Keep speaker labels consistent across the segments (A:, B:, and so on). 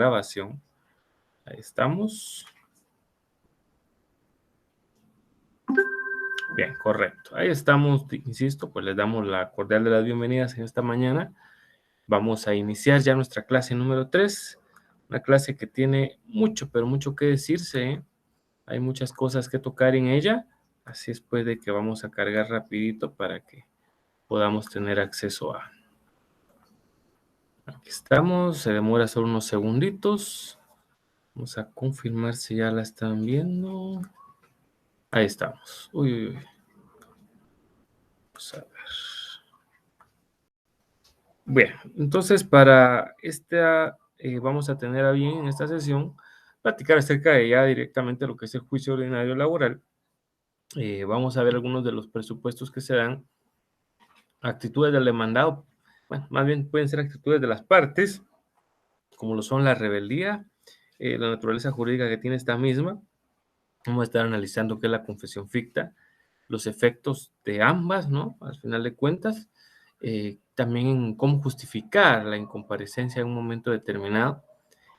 A: Grabación. Ahí estamos. Bien, correcto. Ahí estamos, insisto, pues les damos la cordial de las bienvenidas en esta mañana. Vamos a iniciar ya nuestra clase número 3, una clase que tiene mucho, pero mucho que decirse, ¿eh? Hay muchas cosas que tocar en ella, así es pues de que vamos a cargar rapidito para que podamos tener acceso a... Aquí estamos, se demora solo unos segunditos. Vamos a confirmar si ya la están viendo. Ahí estamos. Uy, uy, uy. Vamos a ver. Bien, entonces para esta vamos a tener a bien en esta sesión platicar acerca de ya directamente lo que es el juicio ordinario laboral. Vamos a ver algunos de los presupuestos que se dan, actitudes del demandado, bueno, más bien pueden ser actitudes de las partes, como lo son la rebeldía, la naturaleza jurídica que tiene esta misma. Vamos a estar analizando qué es la confesión ficta, los efectos de ambas, ¿no? Al final de cuentas, también cómo justificar la incomparecencia en un momento determinado.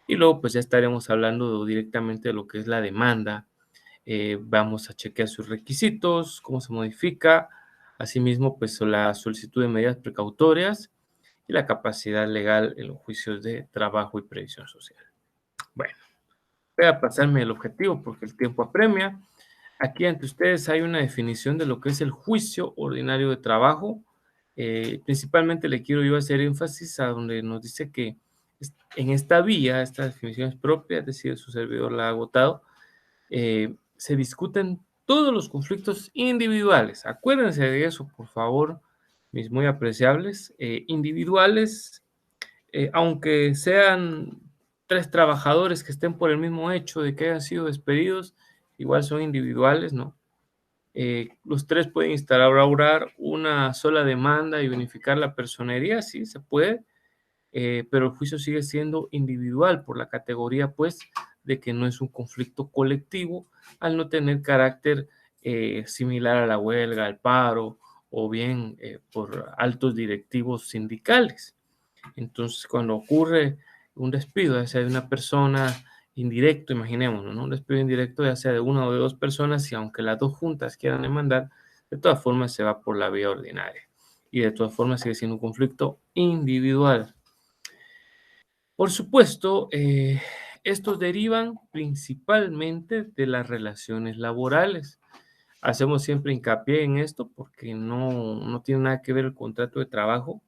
A: Y luego, pues ya estaremos hablando directamente de lo que es la demanda. Vamos a chequear sus requisitos, cómo se modifica, asimismo, pues la solicitud de medidas precautorias y la capacidad legal en los juicios de trabajo y previsión social. Bueno, voy a pasarme el objetivo porque el tiempo apremia. Aquí ante ustedes hay una definición de lo que es el juicio ordinario de trabajo. Principalmente le quiero yo hacer énfasis a donde nos dice que en esta vía, esta definición es propia, es decir, su servidor la ha agotado, se discuten todos los conflictos individuales. Acuérdense de eso, por favor, mis muy apreciables, individuales, aunque sean 3 trabajadores que estén por el mismo hecho de que hayan sido despedidos, igual son individuales, ¿no? Los 3 pueden instaurar una sola demanda y unificar la personería, sí, se puede, pero el juicio sigue siendo individual por la categoría, pues, de que no es un conflicto colectivo, al no tener carácter similar a la huelga, al paro, o bien por altos directivos sindicales. Entonces, cuando ocurre un despido, ya sea de una persona indirecto, imaginémonos, ¿no? Un despido indirecto, ya sea de una o de 2 personas, y aunque las 2 juntas quieran demandar, de todas formas se va por la vía ordinaria. Y de todas formas sigue siendo un conflicto individual. Por supuesto, estos derivan principalmente de las relaciones laborales. Hacemos siempre hincapié en esto porque no tiene nada que ver el contrato de trabajo.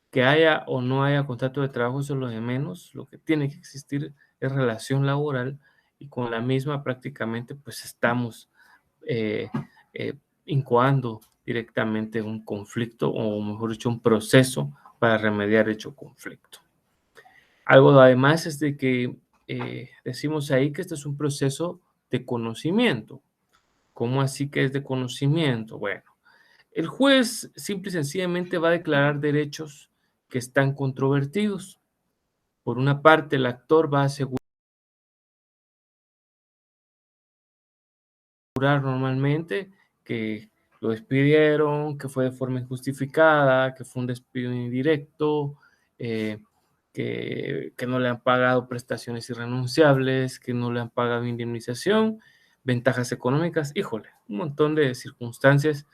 A: Que haya o no haya contrato de trabajo, eso es lo de menos. Lo que tiene que existir es relación laboral y con la misma prácticamente pues estamos eh, eh, incoando directamente un conflicto o mejor dicho un proceso para remediar dicho conflicto. Algo además es de que decimos ahí que este es un proceso de conocimiento. ¿Cómo así que es de conocimiento? Bueno, el juez simple y sencillamente va a declarar derechos que están controvertidos. Por una parte, el actor va a asegurar normalmente que lo despidieron, que fue de forma injustificada, que fue un despido indirecto, eh, que no le han pagado prestaciones irrenunciables, que no le han pagado indemnización, ventajas económicas, híjole, un montón de circunstancias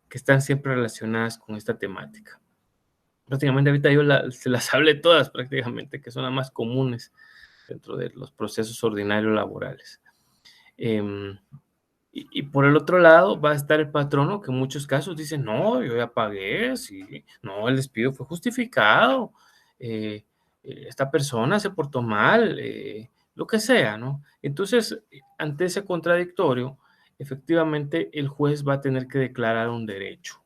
A: que están siempre relacionadas con esta temática. Prácticamente ahorita yo se las hablé todas prácticamente, que son las más comunes dentro de los procesos ordinarios laborales. Y por el otro lado va a estar el patrono que en muchos casos dice, no, yo ya pagué, sí, no, el despido fue justificado, esta persona se portó mal, lo que sea, ¿no? Entonces, ante ese contradictorio, efectivamente el juez va a tener que declarar un derecho.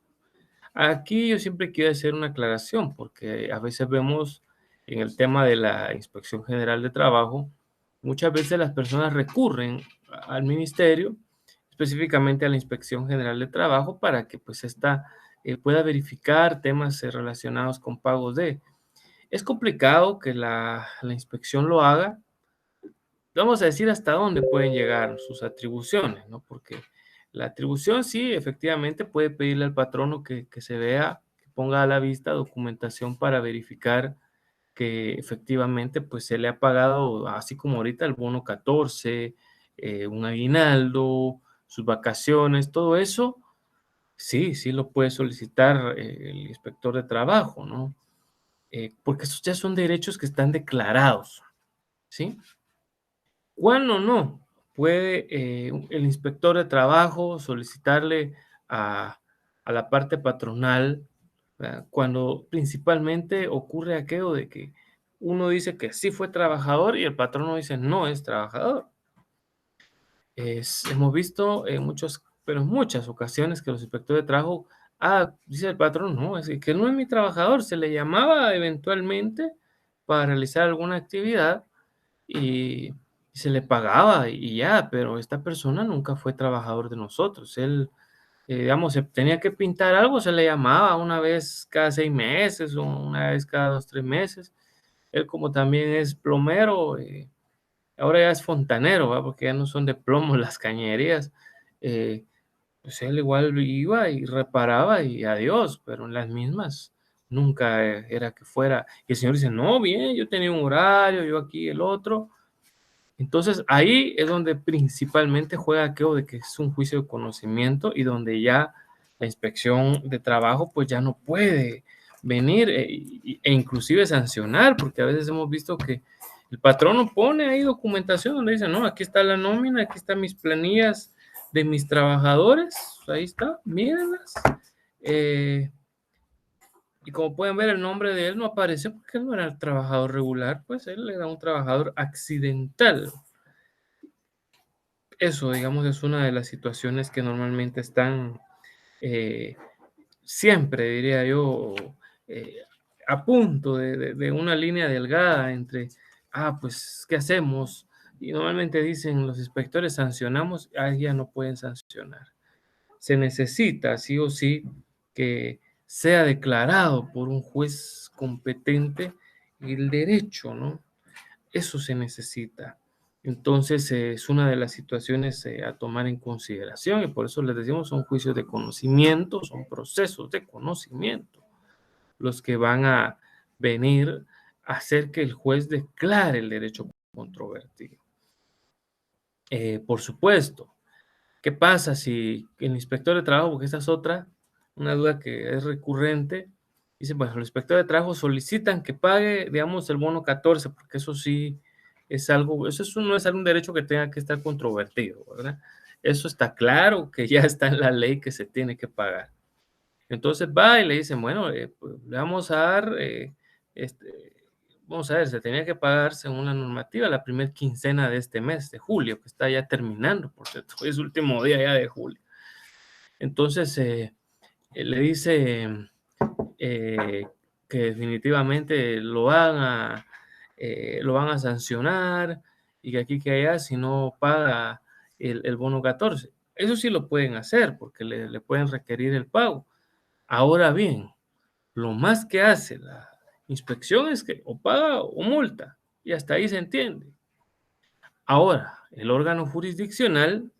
A: Aquí yo siempre quiero hacer una aclaración, porque a veces vemos en el tema de la Inspección General de Trabajo, muchas veces las personas recurren al ministerio, específicamente a la Inspección General de Trabajo, para que pues esta pueda verificar temas relacionados con pagos de... Es complicado que la inspección lo haga. Vamos a decir hasta dónde pueden llegar sus atribuciones, ¿no? Porque la atribución sí, efectivamente, puede pedirle al patrono que se vea, que ponga a la vista documentación para verificar que efectivamente pues se le ha pagado, así como ahorita el bono 14, un aguinaldo, sus vacaciones, todo eso, sí, sí lo puede solicitar el inspector de trabajo, ¿no? Porque esos ya son derechos que están declarados, ¿sí? ¿Cuándo no? Puede el inspector de trabajo solicitarle a, a la parte patronal, ¿verdad? Cuando principalmente ocurre aquello de que uno dice que sí fue trabajador y el patrono dice no es trabajador. Hemos visto en pero en muchas ocasiones que los inspectores de trabajo, dice el patrón, no, es que no es mi trabajador, se le llamaba eventualmente para realizar alguna actividad y se le pagaba y ya, pero esta persona nunca fue trabajador de nosotros. Él, digamos, se tenía que pintar algo, se le llamaba una vez cada 6 meses o una vez cada 2, 3 meses. Él como también es plomero, ahora ya es fontanero, ¿va? Porque ya no son de plomo las cañerías. eh, pues él igual iba y reparaba y adiós, pero en las mismas nunca era que fuera. Y el señor dice, no, bien, yo tenía un horario, yo aquí el otro. Entonces, ahí es donde principalmente juega aquello de que es un juicio de conocimiento y donde ya la inspección de trabajo pues ya no puede venir e inclusive sancionar, porque a veces hemos visto que el patrono pone ahí documentación donde dice, no, aquí está la nómina, aquí están mis planillas de mis trabajadores, ahí está, mírenlas. Eh, y como pueden ver, el nombre de él no aparece porque él no era el trabajador regular, pues él era un trabajador accidental. Eso, digamos, es una de las situaciones que normalmente están eh, siempre, diría yo, eh, a punto de una línea delgada entre, pues, ¿qué hacemos? Y normalmente dicen los inspectores sancionamos, ahí ya no pueden sancionar. Se necesita, sí o sí, que sea declarado por un juez competente el derecho, ¿no? Eso se necesita. Entonces, es una de las situaciones a tomar en consideración y por eso les decimos, son juicios de conocimiento, son procesos de conocimiento los que van a venir a hacer que el juez declare el derecho controvertido. Por supuesto, ¿qué pasa si el inspector de trabajo, porque esa es otra, una duda que es recurrente, dice, bueno, los inspectores de trabajo solicitan que pague, digamos, el bono 14, porque eso sí es algo, no es algún derecho que tenga que estar controvertido, ¿verdad? Eso está claro que ya está en la ley que se tiene que pagar. Entonces va y le dicen, bueno, pues, le vamos a dar, este, vamos a ver, se tenía que pagar según la normativa la primera quincena de este mes, de julio, que está ya terminando, por cierto, hoy es último día ya de julio. Entonces le dice que definitivamente lo van a sancionar y que aquí que allá si no paga el bono 14. Eso sí lo pueden hacer porque le pueden requerir el pago. Ahora bien, lo más que hace la inspección es que o paga o multa, y hasta ahí se entiende. Ahora, el órgano jurisdiccional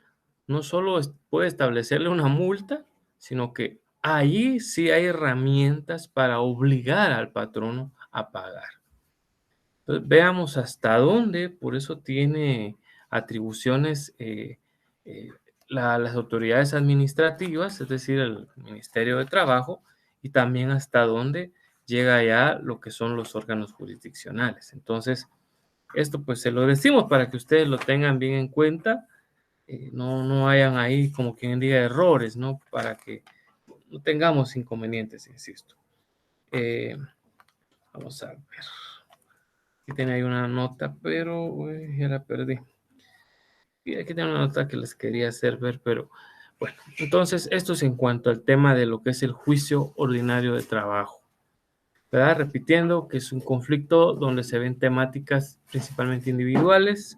A: no solo puede establecerle una multa, sino que ahí sí hay herramientas para obligar al patrono a pagar. Entonces, veamos hasta dónde, por eso tiene atribuciones eh, las autoridades administrativas, es decir, el Ministerio de Trabajo, y también hasta dónde llega ya lo que son los órganos jurisdiccionales. Entonces, esto pues se lo decimos para que ustedes lo tengan bien en cuenta, no hayan ahí como quien diga errores, ¿no? Para que no tengamos inconvenientes, insisto. Vamos a ver. Aquí tenía ahí una nota, pero ya la perdí. Y aquí tengo una nota que les quería hacer ver, pero bueno, entonces esto es en cuanto al tema de lo que es el juicio ordinario de trabajo, ¿verdad? Repitiendo que es un conflicto donde se ven temáticas principalmente individuales,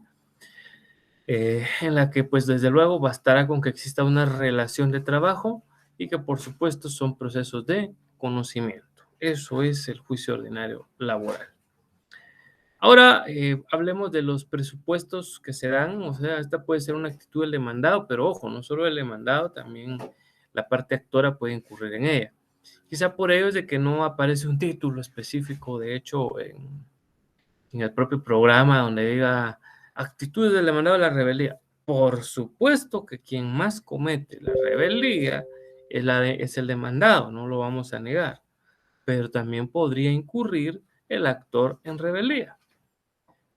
A: en la que pues desde luego bastará con que exista una relación de trabajo y que por supuesto son procesos de conocimiento. Eso es el juicio ordinario laboral. Ahora, hablemos de los presupuestos que se dan, o sea, esta puede ser una actitud del demandado, pero ojo, no solo el demandado, también la parte actora puede incurrir en ella. Quizá por ello es de que no aparece un título específico, de hecho, en el propio programa donde diga actitudes del demandado de la rebeldía. Por supuesto que quien más comete la rebeldía es el demandado, no lo vamos a negar, pero también podría incurrir el actor en rebeldía,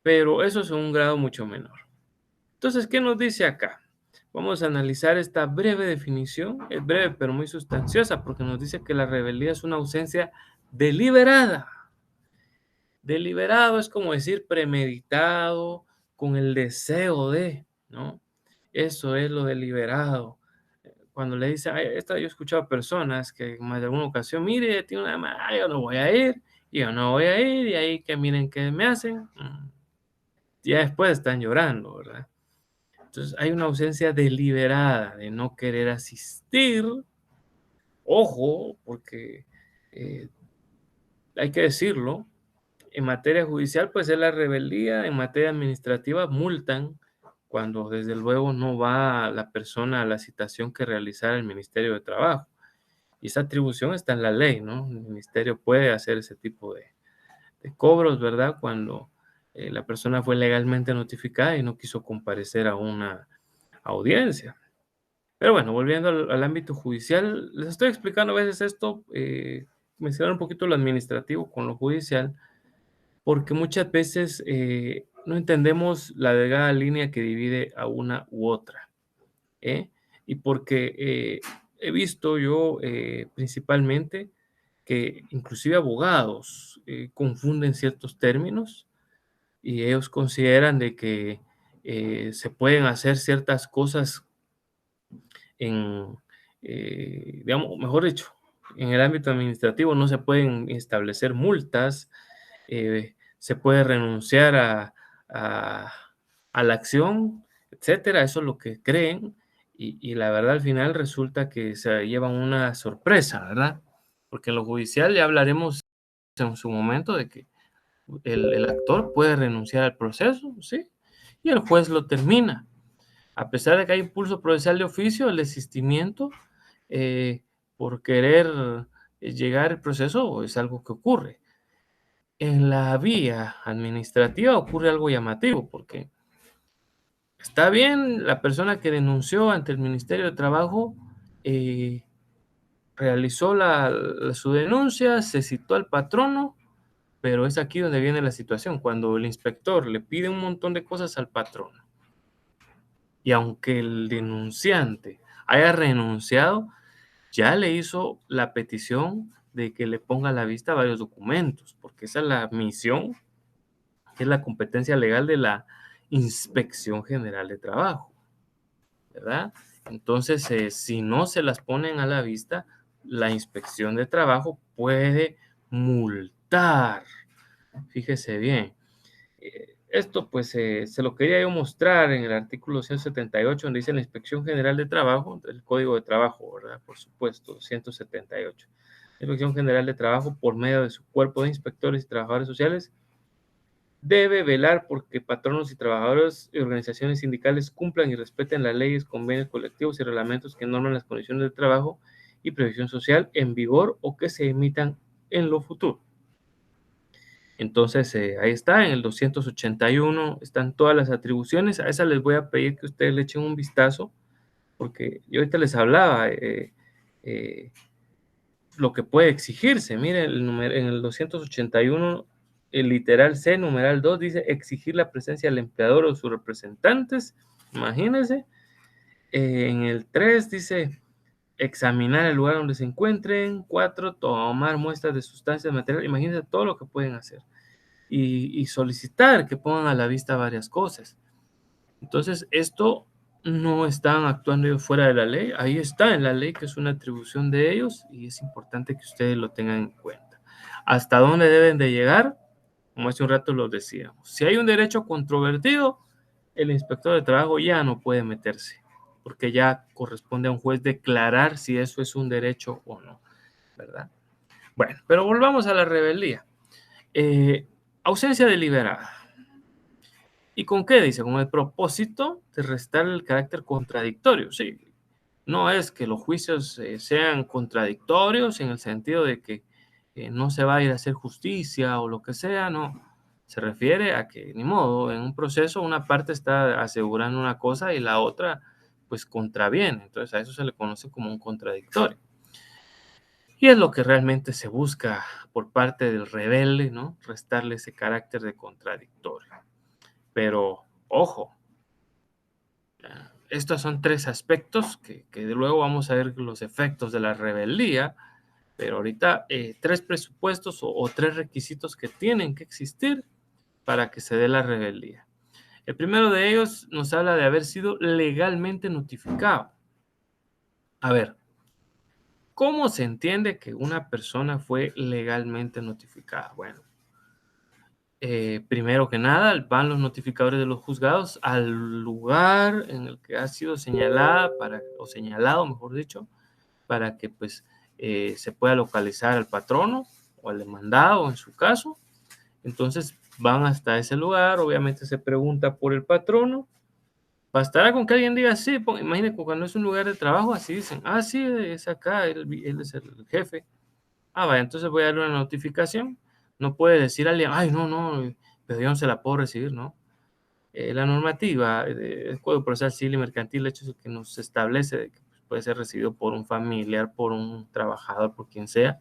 A: pero eso es un grado mucho menor. Entonces, ¿qué nos dice acá? Vamos a analizar esta breve definición, es breve pero muy sustanciosa, porque nos dice que la rebeldía es una ausencia deliberada. Deliberado es como decir premeditado, con el deseo de, ¿no? Eso es lo deliberado. Cuando le dice, "Ay, esta, yo he escuchado personas que más de alguna ocasión, mire, tiene una llamada, yo no voy a ir, y yo no voy a ir, y ahí que miren qué me hacen, ya después están llorando, ¿verdad? Entonces hay una ausencia deliberada de no querer asistir, ojo, porque eh, hay que decirlo, en materia judicial, pues es la rebeldía, en materia administrativa multan cuando desde luego no va la persona a la citación que realizara el Ministerio de Trabajo. Y esa atribución está en la ley, ¿no? El ministerio puede hacer ese tipo de cobros, ¿verdad? Cuando la persona fue legalmente notificada y no quiso comparecer a una audiencia. Pero bueno, volviendo al ámbito judicial, les estoy explicando a veces esto, mencionar un poquito lo administrativo con lo judicial, porque muchas veces no entendemos la delgada línea que divide a una u otra, ¿eh? Y porque he visto yo principalmente que inclusive abogados confunden ciertos términos y ellos consideran de que se pueden hacer ciertas cosas en, digamos, mejor dicho, en el ámbito administrativo no se pueden establecer multas, se puede renunciar a, a la acción, etcétera. Eso es lo que creen y la verdad al final resulta que se llevan una sorpresa, ¿verdad? Porque en lo judicial ya hablaremos en su momento de que el actor puede renunciar al proceso, ¿sí? Y el juez lo termina. A pesar de que hay impulso procesal de oficio, el desistimiento por querer llegar al proceso es algo que ocurre. En la vía administrativa ocurre algo llamativo, porque está bien la persona que denunció ante el Ministerio de Trabajo, eh, realizó su denuncia, se citó al patrono, pero es aquí donde viene la situación, cuando el inspector le pide un montón de cosas al patrono, y aunque el denunciante haya renunciado, ya le hizo la petición de que le ponga a la vista varios documentos, porque esa es la misión, que es la competencia legal de la Inspección General de Trabajo, ¿verdad? Entonces, si no se las ponen a la vista, la Inspección de Trabajo puede multar. Fíjese bien. Esto pues se lo quería yo mostrar en el artículo 178, donde dice la Inspección General de Trabajo, el Código de Trabajo, ¿verdad? Por supuesto, 178. La Inspección General de Trabajo, por medio de su cuerpo de inspectores y trabajadores sociales, debe velar porque patronos y trabajadores y organizaciones sindicales cumplan y respeten las leyes, convenios colectivos y reglamentos que norman las condiciones de trabajo y previsión social en vigor o que se emitan en lo futuro. Entonces, ahí está, en el 281 están todas las atribuciones. A esa les voy a pedir que ustedes le echen un vistazo, porque yo ahorita les hablaba eh, lo que puede exigirse. Miren, en el 281, el literal C, numeral 2, dice exigir la presencia del empleador o sus representantes. Imagínense. En el 3 dice examinar el lugar donde se encuentren. 4, tomar muestras de sustancias materiales. Imagínense todo lo que pueden hacer. Y solicitar que pongan a la vista varias cosas. Entonces, esto no están actuando ellos fuera de la ley, ahí está en la ley que es una atribución de ellos y es importante que ustedes lo tengan en cuenta. ¿Hasta dónde deben de llegar? Como hace un rato lo decíamos. Si hay un derecho controvertido, el inspector de trabajo ya no puede meterse, porque ya corresponde a un juez declarar si eso es un derecho o no, ¿verdad? Bueno, pero volvamos a la rebeldía. Ausencia deliberada. ¿Y con qué? Dice, con el propósito de restar el carácter contradictorio. Sí, no es que los juicios sean contradictorios en el sentido de que no se va a ir a hacer justicia o lo que sea, no, Se refiere a que, ni modo, en un proceso una parte está asegurando una cosa y la otra, pues, contraviene. Entonces, a eso se le conoce como un contradictorio. Y es lo que realmente se busca por parte del rebelde, ¿no? Restarle ese carácter de contradictorio. Pero, ojo, estos son tres aspectos que luego vamos a ver los efectos de la rebeldía, pero ahorita tres presupuestos o tres requisitos que tienen que existir para que se dé la rebeldía. El primero de ellos nos habla de haber sido legalmente notificado. A ver, ¿cómo se entiende que una persona fue legalmente notificada? Bueno, primero que nada, van los notificadores de los juzgados al lugar en el que ha sido señalada o señalado, mejor dicho, para que pues se pueda localizar al patrono o al demandado en su caso. Entonces van hasta ese lugar, obviamente se pregunta por el patrono. Bastará con que alguien diga sí, imagínate cuando es un lugar de trabajo, así dicen, ah, sí, es acá, él es el jefe. Ah, vaya, entonces voy a darle una notificación. No puede decir alguien, ay, no, no, pero yo no se la puedo recibir, ¿no? La normativa del Código Procesal Civil y Mercantil, de hecho, es el que nos establece de que puede ser recibido por un familiar, por un trabajador, por quien sea,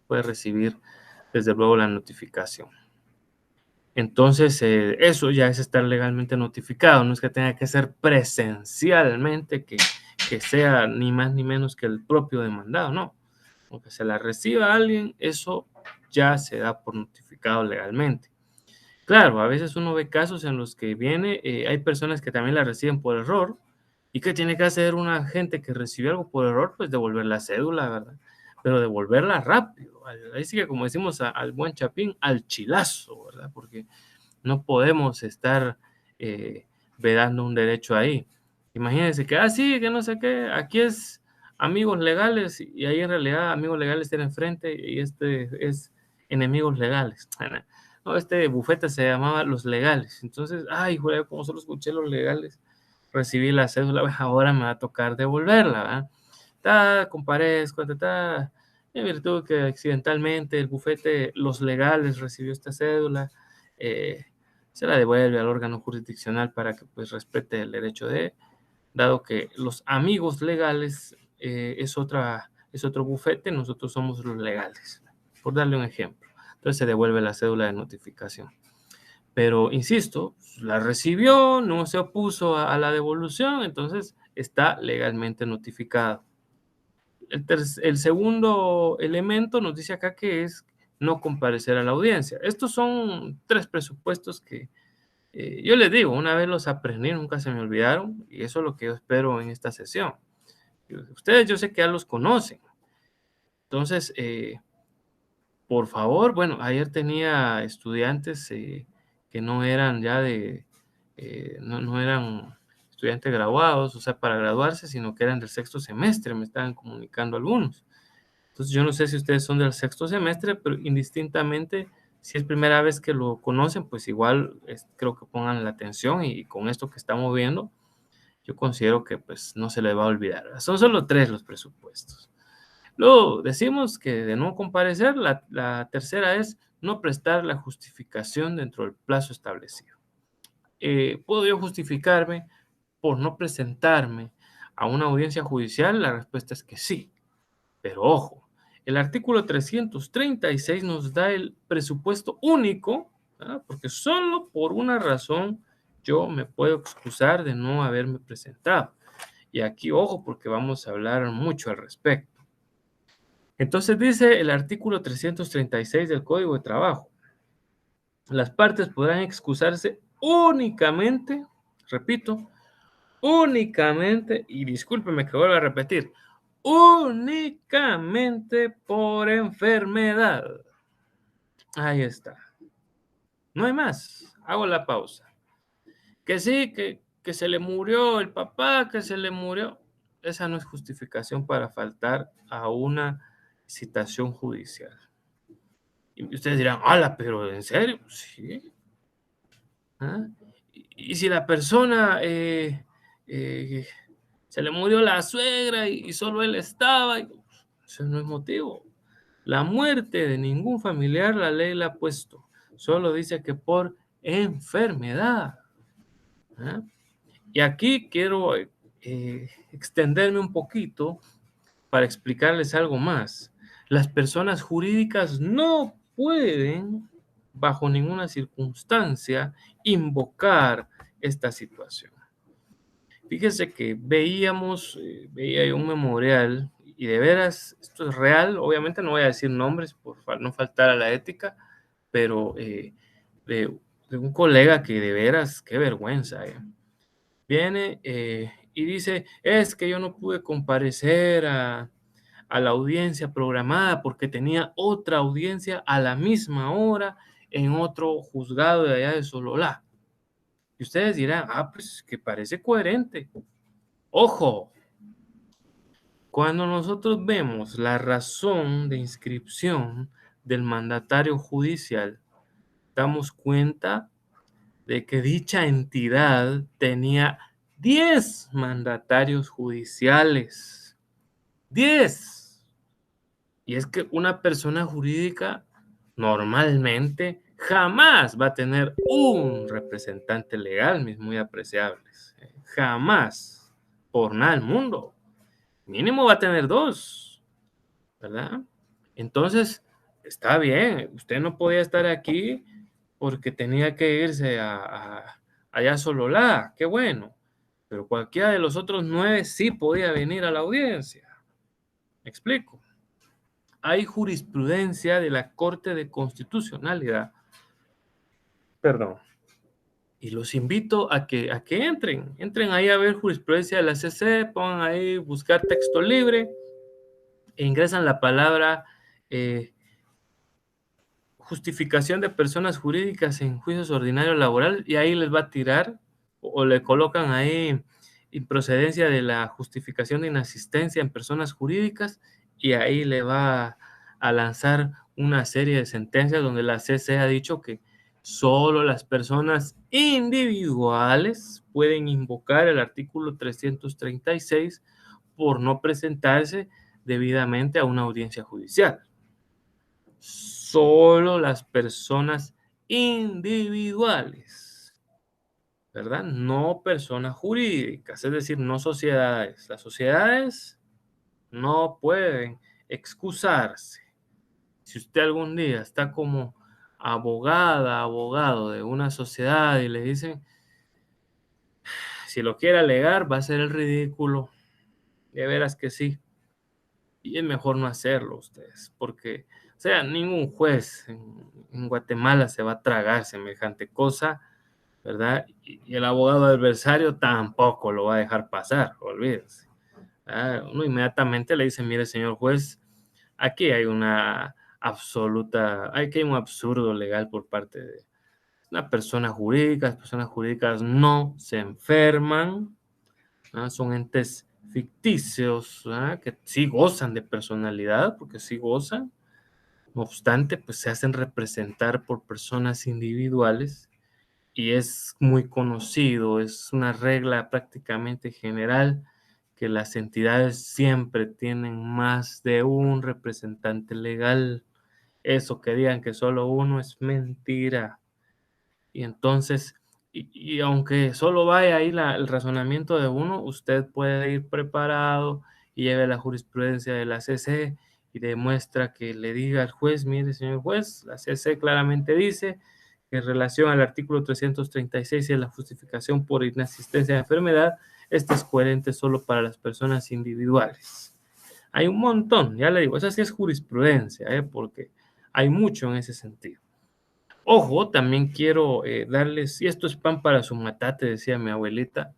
A: puede recibir desde luego la notificación. Entonces, eso ya es estar legalmente notificado, no es que tenga que ser presencialmente, que sea ni más ni menos que el propio demandado, no. Aunque se la reciba alguien, eso ya se da por notificado legalmente. Claro, a veces uno ve casos en los que viene, hay personas que también la reciben por error. ¿Y qué tiene que hacer una gente que recibió algo por error? Pues devolver la cédula, ¿verdad? Pero devolverla rápido. Ahí sí que, como decimos al buen chapín, al chilazo, ¿verdad? Porque no podemos estar vedando un derecho ahí. Imagínense que, sí, que no sé qué, aquí es amigos legales y ahí en realidad amigos legales tienen enfrente y este es enemigos legales. No, este bufete se llamaba Los Legales. Entonces, ay, joder, como solo escuché Los Legales, recibí la cédula, pues ahora me va a tocar devolverla, ¿verdad? Comparezco, en virtud que accidentalmente el bufete Los Legales recibió esta cédula, eh, se la devuelve al órgano jurisdiccional para que pues respete el derecho dado que los amigos legales es otro bufete, nosotros somos los legales, por darle un ejemplo. Entonces se devuelve la cédula de notificación. Pero, insisto, la recibió, no se opuso a la devolución, entonces está legalmente notificado. El segundo elemento nos dice acá que es no comparecer a la audiencia. Estos son tres presupuestos que yo les digo, una vez los aprendí, nunca se me olvidaron, y eso es lo que yo espero en esta sesión. Ustedes yo sé que ya los conocen. Entonces, por favor, bueno, ayer tenía estudiantes que no eran ya no eran estudiantes graduados, o sea, para graduarse, sino que eran del sexto semestre, me estaban comunicando algunos. Entonces, yo no sé si ustedes son del sexto semestre, pero indistintamente, si es primera vez que lo conocen, pues igual creo que pongan la atención y con esto que estamos viendo, yo considero que pues no se les va a olvidar. Son solo tres los presupuestos. Luego decimos que de no comparecer, la tercera es no prestar la justificación dentro del plazo establecido. ¿Puedo yo justificarme por no presentarme a una audiencia judicial? La respuesta es que sí. Pero ojo, el artículo 336 nos da el presupuesto único, ¿verdad? Porque solo por una razón yo me puedo excusar de no haberme presentado. Y aquí, ojo, porque vamos a hablar mucho al respecto. Entonces dice el artículo 336 del Código de Trabajo, las partes podrán excusarse únicamente, repito, únicamente, y discúlpeme que vuelva a repetir, únicamente por enfermedad. Ahí está. No hay más. Hago la pausa. Que sí, que se le murió el papá, que se le murió. Esa no es justificación para faltar a una citación judicial. Y ustedes dirán, ¡hala! Pero ¿en serio? Sí. ¿Ah? Y si la persona eh, se le murió la suegra y solo él estaba, eso no es motivo. La muerte de ningún familiar la ley la ha puesto. solo dice que por enfermedad. ¿Ah? Y aquí quiero extenderme un poquito para explicarles algo más. Las personas jurídicas no pueden, bajo ninguna circunstancia, invocar esta situación. Fíjese que veía yo un memorial y de veras, esto es real, obviamente no voy a decir nombres por no faltar a la ética, pero de, de un colega que de veras, qué vergüenza, viene y dice, es que yo no pude comparecer a la audiencia programada porque tenía otra audiencia a la misma hora en otro juzgado de allá de Sololá. Y ustedes dirán, pues que parece coherente. Ojo, cuando nosotros vemos la razón de inscripción del mandatario judicial, damos cuenta de que dicha entidad tenía 10 mandatarios judiciales. 10. Y es que una persona jurídica normalmente jamás va a tener un representante legal, mis muy apreciables. Jamás. Por nada del mundo. Mínimo va a tener 2, ¿verdad? Entonces, está bien, usted no podía estar aquí porque tenía que irse allá a Sololá, qué bueno, pero cualquiera de los otros 9 sí podía venir a la audiencia. ¿Me explico? Hay jurisprudencia de la Corte de Constitucionalidad, perdón, y los invito a que entren ahí a ver jurisprudencia de la CC, pongan ahí buscar texto libre e ingresan la palabra eh, justificación de personas jurídicas en juicios ordinarios laboral y ahí les va a tirar o le colocan ahí improcedencia de la justificación de inasistencia en personas jurídicas y ahí le va a lanzar una serie de sentencias donde la CC ha dicho que solo las personas individuales pueden invocar el artículo 336 por no presentarse debidamente a una audiencia judicial. Solo las personas individuales, ¿verdad? No personas jurídicas, es decir, no sociedades. Las sociedades no pueden excusarse. Si usted algún día está como abogado de una sociedad y le dicen, si lo quiere alegar, va a ser el ridículo. De veras que sí. Y es mejor no hacerlo ustedes, porque, o sea, ningún juez en Guatemala se va a tragar semejante cosa, ¿verdad? Y el abogado adversario tampoco lo va a dejar pasar, olvídense. Uno inmediatamente le dice, mire, señor juez, aquí hay aquí hay un absurdo legal por parte de una persona jurídica. Las personas jurídicas no se enferman, ¿no? Son entes ficticios, ¿verdad? Que sí gozan de personalidad, porque sí gozan, no obstante, pues se hacen representar por personas individuales y es muy conocido, es una regla prácticamente general que las entidades siempre tienen más de un representante legal. Eso que digan que solo uno es mentira. Y entonces, y aunque solo vaya ahí el razonamiento de uno, usted puede ir preparado y lleve la jurisprudencia de la CC y demuestra que le diga al juez, mire, señor juez, la CC claramente dice que en relación al artículo 336 y a la justificación por inasistencia de enfermedad, este es coherente solo para las personas individuales. Hay un montón, ya le digo, esa sí es jurisprudencia, porque hay mucho en ese sentido. Ojo, también quiero darles, y esto es pan para su matate, decía mi abuelita,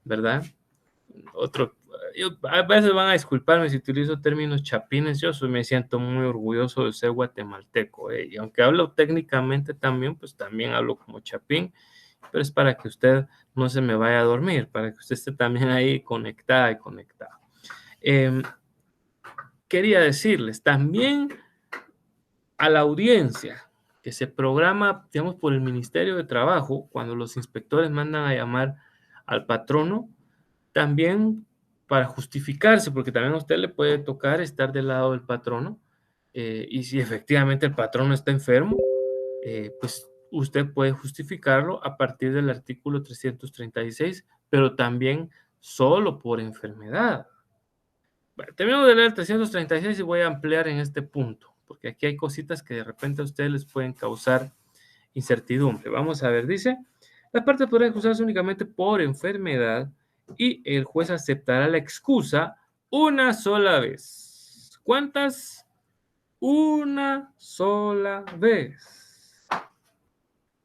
A: ¿verdad? A veces van a disculparme si utilizo términos chapines, me siento muy orgulloso de ser guatemalteco, y aunque hablo técnicamente también, pues también hablo como chapín, pero es para que usted no se me vaya a dormir, para que usted esté también ahí conectada y conectado. Quería decirles, también a la audiencia que se programa, digamos, por el Ministerio de Trabajo, cuando los inspectores mandan a llamar al patrono, también para justificarse, porque también a usted le puede tocar estar del lado del patrono, y si efectivamente el patrono está enfermo, pues usted puede justificarlo a partir del artículo 336, pero también solo por enfermedad. Bueno, termino de leer el 336 y voy a ampliar en este punto, porque aquí hay cositas que de repente a ustedes les pueden causar incertidumbre. Vamos a ver, dice, la parte podrá excusarse únicamente por enfermedad y el juez aceptará la excusa una sola vez. ¿Cuántas? Una sola vez.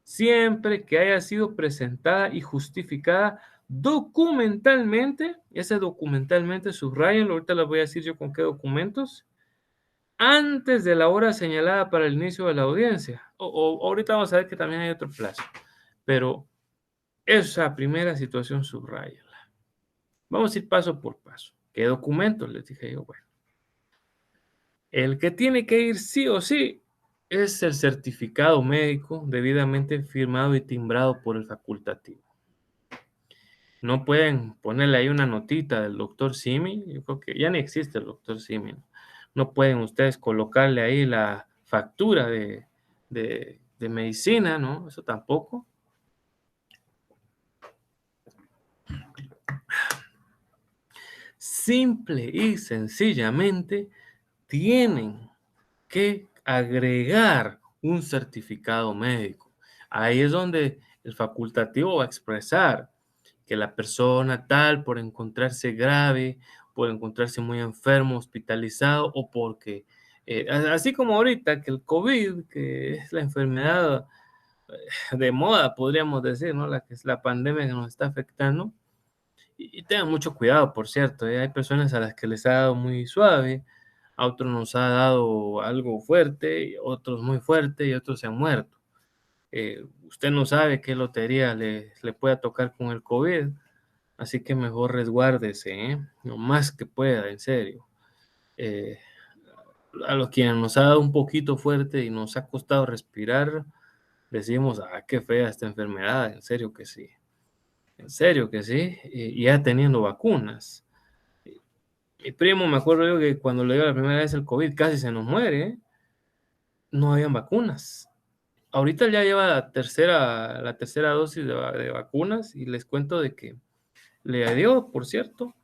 A: Siempre que haya sido presentada y justificada documentalmente, ese documentalmente subrayenlo, ahorita les voy a decir yo con qué documentos, antes de la hora señalada para el inicio de la audiencia. Ahorita vamos a ver que también hay otro plazo, pero esa primera situación subrayala. Vamos a ir paso por paso. ¿Qué documentos? Les dije yo, bueno. El que tiene que ir sí o sí es el certificado médico debidamente firmado y timbrado por el facultativo. No pueden ponerle ahí una notita del doctor Simi. Yo creo que ya ni existe el doctor Simi. No pueden ustedes colocarle ahí la factura de medicina, ¿no? Eso tampoco. Simple y sencillamente tienen que agregar un certificado médico. Ahí es donde el facultativo va a expresar que la persona tal por encontrarse grave, por encontrarse muy enfermo, hospitalizado o porque, así como ahorita que el COVID, que es la enfermedad de moda, podríamos decir, ¿no? La que es la pandemia que nos está afectando. Y tengan mucho cuidado, por cierto, hay personas a las que les ha dado muy suave, a otros nos ha dado algo fuerte, otros muy fuerte y otros se han muerto. Usted no sabe qué lotería le pueda tocar con el COVID, así que mejor resguárdese, lo más que pueda, en serio. Eh, a los quienes nos ha dado un poquito fuerte y nos ha costado respirar, decimos, ah, qué fea esta enfermedad, en serio que sí, en serio que sí, y ya teniendo vacunas. Mi primo, me acuerdo yo que cuando le dio la primera vez el COVID casi se nos muere, ¿eh? No habían vacunas. Ahorita ya lleva la tercera dosis de vacunas y les cuento de que le dio, por cierto,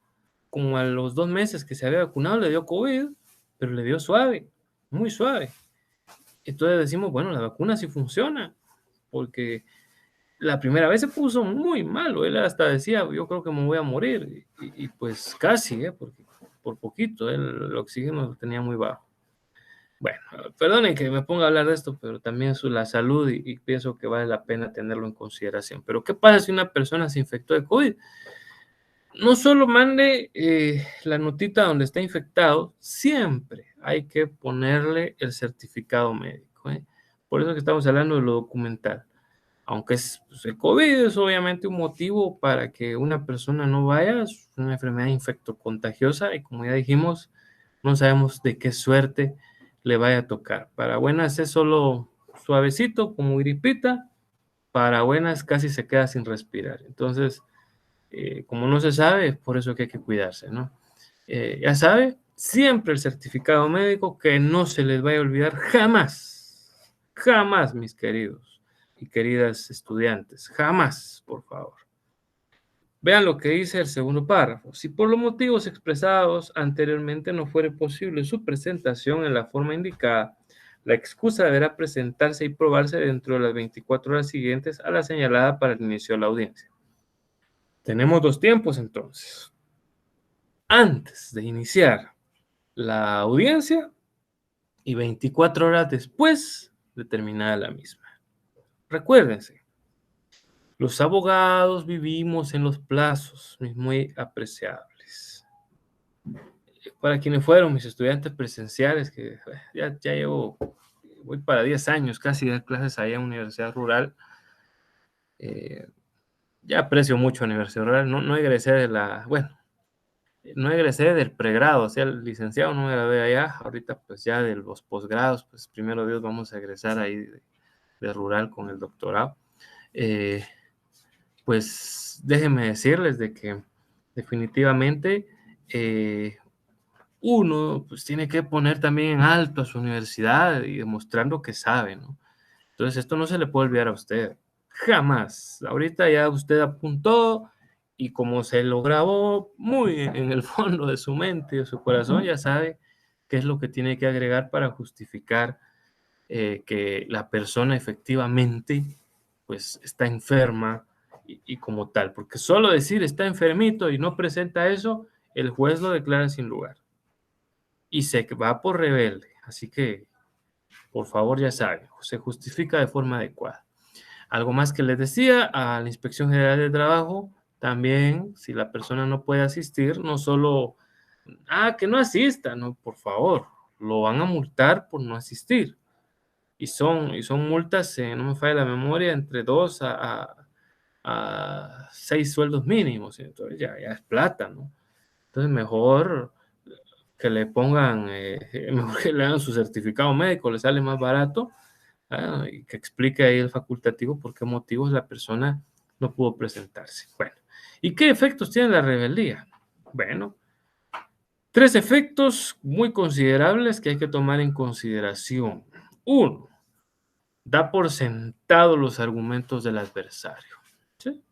A: como a los 2 meses que se había vacunado, le dio COVID, pero le dio suave, muy suave. Entonces decimos, bueno, la vacuna sí funciona, porque la primera vez se puso muy malo. Él hasta decía, yo creo que me voy a morir. Y pues casi, porque por poquito, el oxígeno lo tenía muy bajo. Bueno, perdonen que me ponga a hablar de esto, pero también es la salud y pienso que vale la pena tenerlo en consideración. Pero ¿qué pasa si una persona se infectó de COVID? No solo mande la notita donde está infectado, siempre hay que ponerle el certificado médico. Por eso que estamos hablando de lo documental. Aunque pues, el COVID es obviamente un motivo para que una persona no vaya, es una enfermedad infectocontagiosa y como ya dijimos, no sabemos de qué suerte le vaya a tocar. Para buenas es solo suavecito, como gripita, para buenas casi se queda sin respirar. Entonces, como no se sabe, es por eso que hay que cuidarse, ¿no? Ya sabe, siempre el certificado médico que no se les vaya a olvidar jamás, jamás, mis queridos y queridas estudiantes, jamás, por favor. Vean lo que dice el segundo párrafo. Si por los motivos expresados anteriormente no fuere posible su presentación en la forma indicada, la excusa deberá presentarse y probarse dentro de las 24 horas siguientes a la señalada para el inicio de la audiencia. Tenemos dos tiempos entonces. Antes de iniciar la audiencia y 24 horas después de terminada la misma. Recuérdense, los abogados vivimos en los plazos muy apreciables. Para quienes fueron mis estudiantes presenciales, que ya llevo, voy para 10 años casi de clases allá en Universidad Rural, ya aprecio mucho a Universidad Rural, no egresé no egresé del pregrado, o sea, el licenciado no me gradué allá, ahorita pues ya de los posgrados, pues primero Dios vamos a egresar ahí de Rural con el doctorado. Pues déjenme decirles de que definitivamente uno pues tiene que poner también en alto a su universidad y demostrando que sabe, ¿no? Entonces, esto no se le puede olvidar a usted, jamás. Ahorita ya usted apuntó y como se lo grabó muy en el fondo de su mente y de su corazón, ya sabe qué es lo que tiene que agregar para justificar que la persona efectivamente pues está enferma y como tal, porque solo decir está enfermito y no presenta eso, el juez lo declara sin lugar y se va por rebelde. Así que, por favor, ya sabe, se justifica de forma adecuada. Algo más que les decía, a la Inspección General de Trabajo, también, si la persona no puede asistir, no solo, que no asista, no, por favor, lo van a multar por no asistir. Y son multas, no me falla la memoria, entre 2 a 6 sueldos mínimos. Entonces ya es plata, ¿no? Entonces mejor que le pongan, mejor que le hagan su certificado médico, le sale más barato, y que explique ahí el facultativo por qué motivos la persona no pudo presentarse. Bueno, ¿y qué efectos tiene la rebeldía? Bueno, 3 efectos muy considerables que hay que tomar en consideración. Uno, da por sentado los argumentos del adversario. ¿Sí?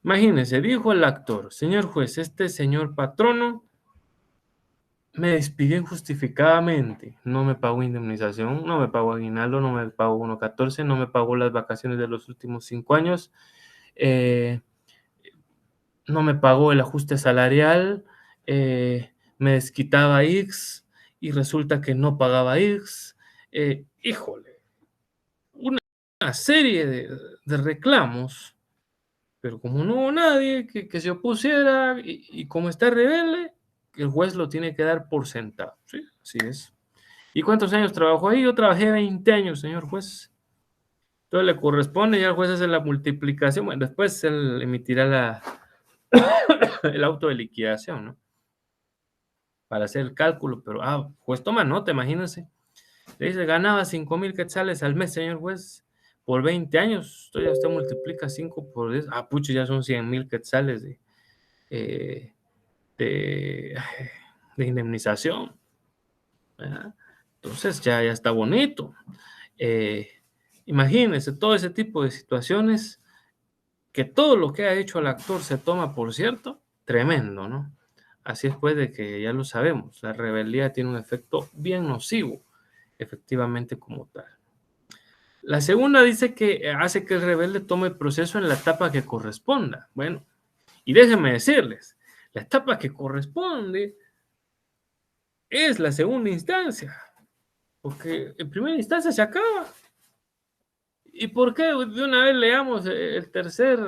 A: Imagínese, dijo el actor, señor juez, este señor patrono me despidió injustificadamente, no me pagó indemnización, no me pagó aguinaldo, no me pagó 1.14, no me pagó las vacaciones de los últimos 5 años, eh, no me pagó el ajuste salarial, me desquitaba X y resulta que no pagaba X. Híjole, una serie de reclamos, pero como no hubo nadie que se opusiera y como está rebelde, el juez lo tiene que dar por sentado. Sí, así es. ¿Y cuántos años trabajó ahí? Yo trabajé 20 años, señor juez. Entonces le corresponde, ya el juez hace la multiplicación. Bueno, después él emitirá el auto de liquidación, ¿no? Para hacer el cálculo, pero, juez toma nota, imagínense. Le dice, ganaba 5,000 quetzales al mes, señor juez, por 20 años. Entonces ya usted multiplica 5 por 10. Pucho, ya son 100,000 quetzales eh, de, de indemnización, ¿verdad? Entonces ya está bonito. Eh, Imagínense todo ese tipo de situaciones, que todo lo que ha hecho el actor se toma por cierto, tremendo, ¿no? Así es pues de que ya lo sabemos, la rebeldía tiene un efecto bien nocivo, efectivamente como tal. La segunda dice que hace que el rebelde tome el proceso en la etapa que corresponda. Bueno, y déjenme decirles, la etapa que corresponde es la segunda instancia, porque en primera instancia se acaba. ¿Y por qué de una vez leamos eh, el tercer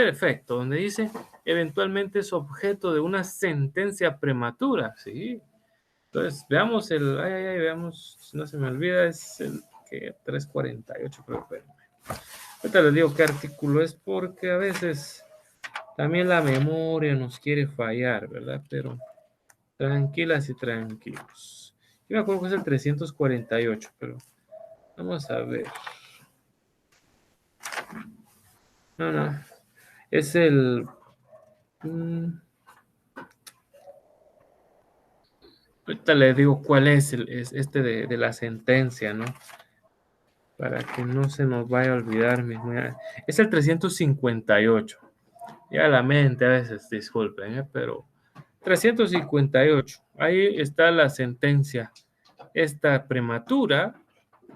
A: efecto, donde dice eventualmente es objeto de una sentencia prematura? Sí. Entonces, veamos veamos, si no se me olvida, es el que 348, creo, espérenme. Ahorita les digo qué artículo es, porque a veces también la memoria nos quiere fallar, ¿verdad? Pero tranquilas y tranquilos. Yo me acuerdo que es el 348, pero vamos a ver. No. Es el. Ahorita le digo cuál es este de la sentencia, ¿no? Para que no se nos vaya a olvidar. Es el 358. Ya la mente a veces, disculpen, pero 358. Ahí está la sentencia. Esta prematura.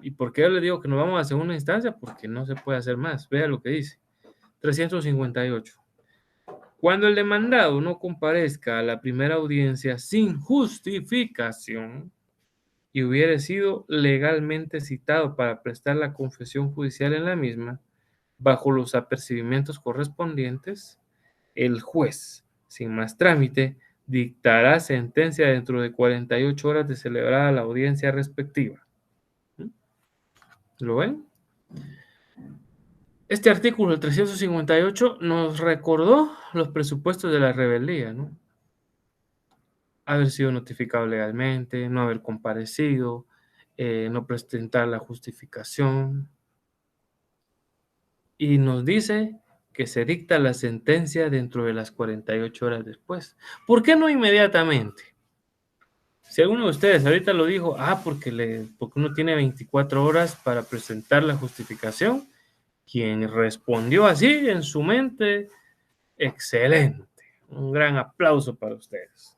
A: ¿Y por qué yo le digo que nos vamos a segunda instancia? Porque no se puede hacer más. Vea lo que dice. 358. Cuando el demandado no comparezca a la primera audiencia sin justificación y hubiere sido legalmente citado para prestar la confesión judicial en la misma, bajo los apercibimientos correspondientes, el juez, sin más trámite, dictará sentencia dentro de 48 horas de celebrada la audiencia respectiva. ¿Lo ven? Este artículo, el 358, nos recordó los presupuestos de la rebeldía, ¿no? Haber sido notificado legalmente, no haber comparecido, no presentar la justificación. Y nos dice que se dicta la sentencia dentro de las 48 horas después. ¿Por qué no inmediatamente? Si alguno de ustedes ahorita lo dijo, porque uno tiene 24 horas para presentar la justificación, quien respondió así en su mente, excelente. Un gran aplauso para ustedes.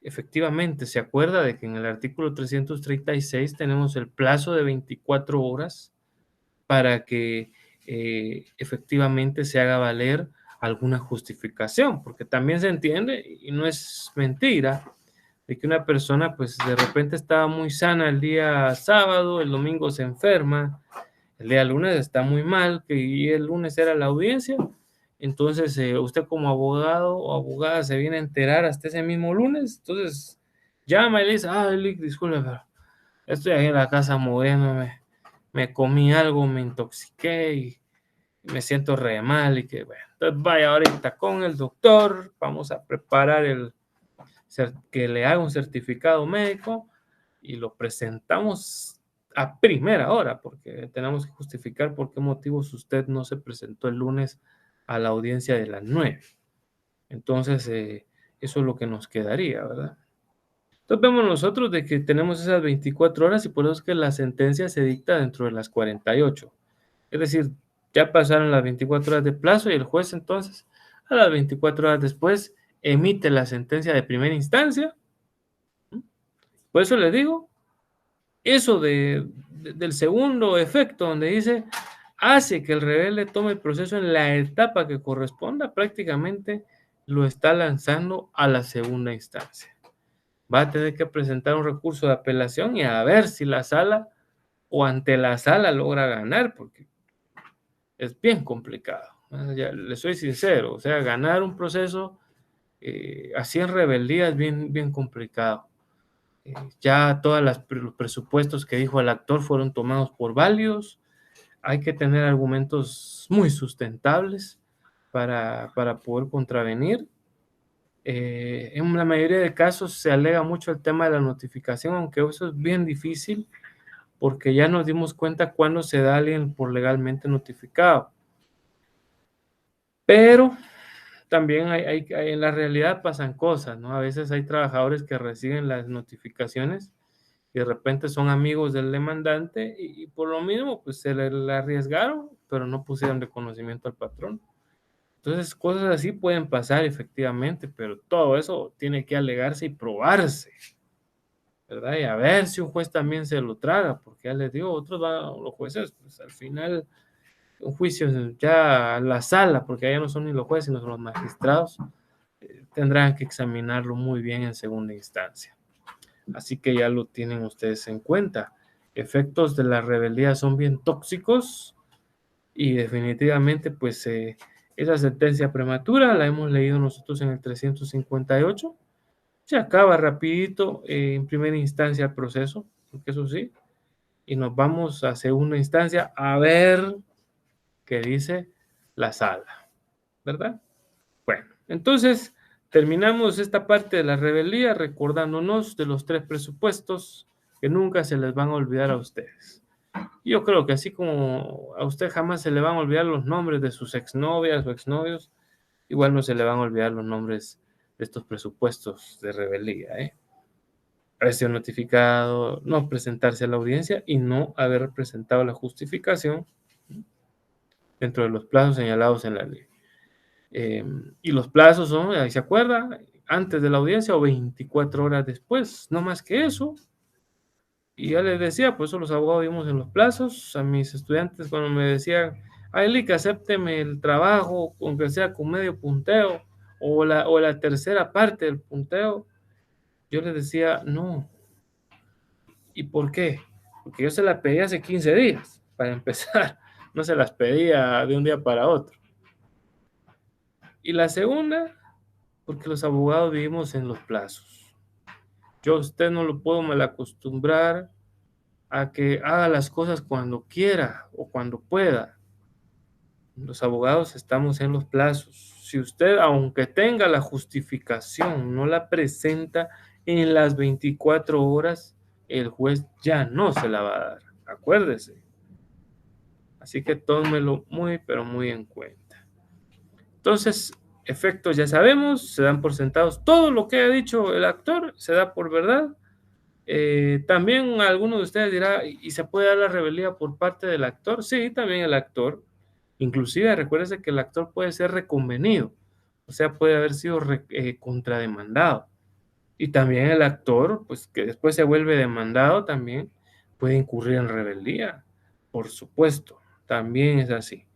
A: Efectivamente, se acuerda de que en el artículo 336 tenemos el plazo de 24 horas para que efectivamente se haga valer alguna justificación, porque también se entiende, y no es mentira, de que una persona pues de repente estaba muy sana el día sábado, el domingo se enferma, el día lunes está muy mal, y el lunes era la audiencia, entonces usted como abogado o abogada se viene a enterar hasta ese mismo lunes, entonces llama y le dice, Lick, disculpe, pero estoy aquí en la casa moviéndome, me comí algo, me intoxiqué y me siento re mal y que bueno, entonces vaya ahorita con el doctor, vamos a preparar que le haga un certificado médico y lo presentamos a primera hora, porque tenemos que justificar por qué motivos usted no se presentó el lunes a la audiencia de las 9. Entonces, eso es lo que nos quedaría, ¿verdad? Entonces vemos nosotros de que tenemos esas 24 horas y por eso es que la sentencia se dicta dentro de las 48. Es decir, ya pasaron las 24 horas de plazo y el juez entonces a las 24 horas después emite la sentencia de primera instancia. Por eso les digo, eso del segundo efecto donde dice hace que el rebelde tome el proceso en la etapa que corresponda, prácticamente lo está lanzando a la segunda instancia. Va a tener que presentar un recurso de apelación y a ver si la sala o ante la sala logra ganar, porque es bien complicado. Ya le soy sincero, o sea, ganar un proceso así en rebeldía es bien, bien complicado. Ya todos los presupuestos que dijo el actor fueron tomados por válidos. Hay que tener argumentos muy sustentables para poder contravenir. En la mayoría de casos se alega mucho el tema de la notificación, aunque eso es bien difícil porque ya nos dimos cuenta cuándo se da a alguien por legalmente notificado. Pero también en la realidad pasan cosas, ¿no? A veces hay trabajadores que reciben las notificaciones y de repente son amigos del demandante y por lo mismo pues se le arriesgaron, pero no pusieron de conocimiento al patrón. Entonces cosas así pueden pasar efectivamente, pero todo eso tiene que alegarse y probarse, ¿verdad? Y a ver si un juez también se lo traga, porque ya les digo, los jueces, pues al final un juicio ya a la sala, porque allá no son ni los jueces, sino son los magistrados, tendrán que examinarlo muy bien en segunda instancia. Así que ya lo tienen ustedes en cuenta. Efectos de la rebeldía son bien tóxicos y definitivamente pues esa sentencia prematura la hemos leído nosotros en el 358. Se acaba rapidito en primera instancia el proceso, porque eso sí, y nos vamos a segunda instancia a ver qué dice la sala, ¿verdad? Bueno, entonces terminamos esta parte de la rebeldía recordándonos de los 3 presupuestos que nunca se les van a olvidar a ustedes. Yo creo que así como a usted jamás se le van a olvidar los nombres de sus exnovias o exnovios, igual no se le van a olvidar los nombres de estos presupuestos de rebeldía, ¿eh? Haber sido notificado, no presentarse a la audiencia y no haber presentado la justificación dentro de los plazos señalados en la ley. Y los plazos son, ahí se acuerda, antes de la audiencia o 24 horas después, no más que eso. Y ya les decía, pues eso los abogados vimos en los plazos. A mis estudiantes cuando me decían, Lick, acépteme el trabajo, aunque sea con medio punteo, o la tercera parte del punteo, yo les decía, no. ¿Y por qué? Porque yo se la pedí hace 15 días, para empezar. No se las pedía de un día para otro. Y la segunda, porque los abogados vivimos en los plazos. Yo a usted no lo puedo malacostumbrar a que haga las cosas cuando quiera o cuando pueda. Los abogados estamos en los plazos. Si usted, aunque tenga la justificación, no la presenta en las 24 horas, el juez ya no se la va a dar. Acuérdese. Así que tómelo muy, pero muy en cuenta. Entonces, efectos ya sabemos, se dan por sentados. Todo lo que ha dicho el actor se da por verdad. También alguno de ustedes dirá, ¿y se puede dar la rebeldía por parte del actor? Sí, también el actor. Inclusive recuérdese que el actor puede ser reconvenido, o sea, puede haber sido contrademandado. Y también el actor, pues que después se vuelve demandado, también puede incurrir en rebeldía. Por supuesto, también es así.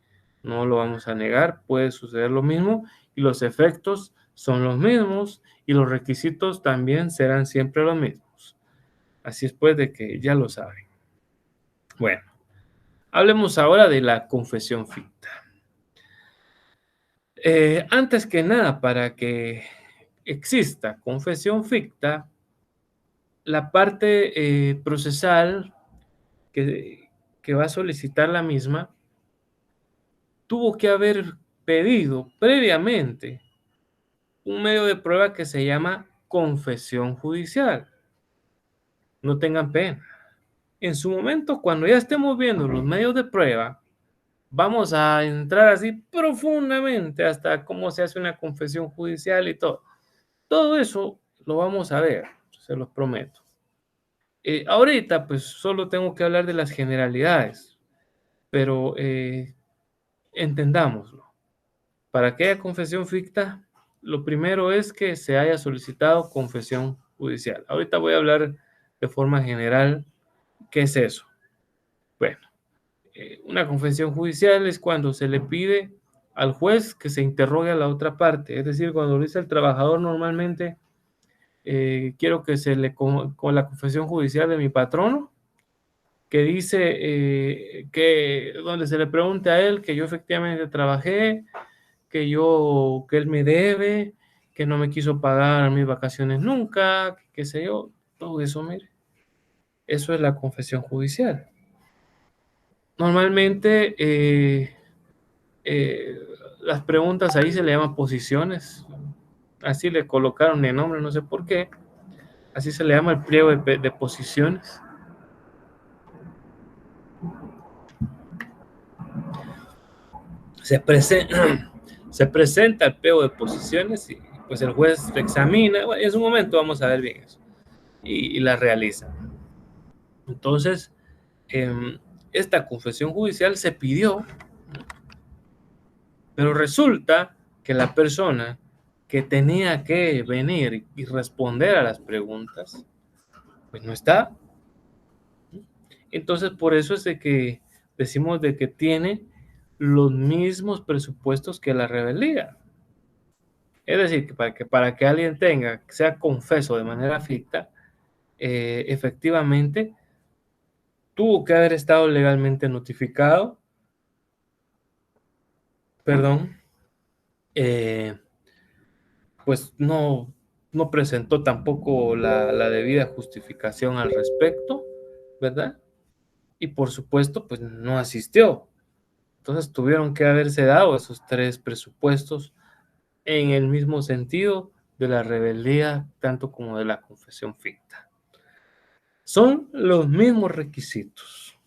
A: No lo vamos a negar, puede suceder lo mismo y los efectos son los mismos y los requisitos también serán siempre los mismos. Así es pues de que ya lo saben. Bueno, hablemos ahora de la confesión ficta. Antes que nada, para que exista confesión ficta, la parte procesal que, que va a solicitar la misma tuvo que haber pedido previamente un medio de prueba que se llama confesión judicial. No tengan pena. En su momento, cuando ya estemos viendo los medios de prueba, vamos a entrar así profundamente hasta cómo se hace una confesión judicial y todo. Todo eso lo vamos a ver, se los prometo. Ahorita, pues solo tengo que hablar de las generalidades, pero entendámoslo. Para que haya confesión ficta, lo primero es que se haya solicitado confesión judicial. Ahorita voy a hablar de forma general qué es eso. Bueno, una confesión judicial es cuando se le pide al juez que se interrogue a la otra parte. Es decir, cuando lo dice el trabajador normalmente, quiero que se le con la confesión judicial de mi patrono, que dice que donde se le pregunte a él que yo efectivamente trabajé, que él me debe, que no me quiso pagar mis vacaciones nunca, qué sé yo, todo eso, mire, eso es la confesión judicial. Normalmente eh, las preguntas ahí se le llaman posiciones, así le colocaron el nombre, no sé por qué, así se le llama el pliego de posiciones. Se, prese se presenta el pliego de posiciones y pues el juez lo examina, bueno, en su momento vamos a ver bien eso, y la realiza. Entonces, esta confesión judicial se pidió, pero resulta que la persona que tenía que venir y responder a las preguntas, pues no está. Entonces, por eso es de que decimos de que tiene los mismos presupuestos que la rebeldía. Es decir, que para que alguien sea confeso de manera ficta, efectivamente tuvo que haber estado legalmente notificado, perdón, eh, pues no presentó tampoco la debida justificación al respecto, ¿verdad? Y por supuesto, pues no asistió. Entonces tuvieron que haberse dado esos tres presupuestos en el mismo sentido de la rebeldía, tanto como de la confesión ficta. Son los mismos requisitos.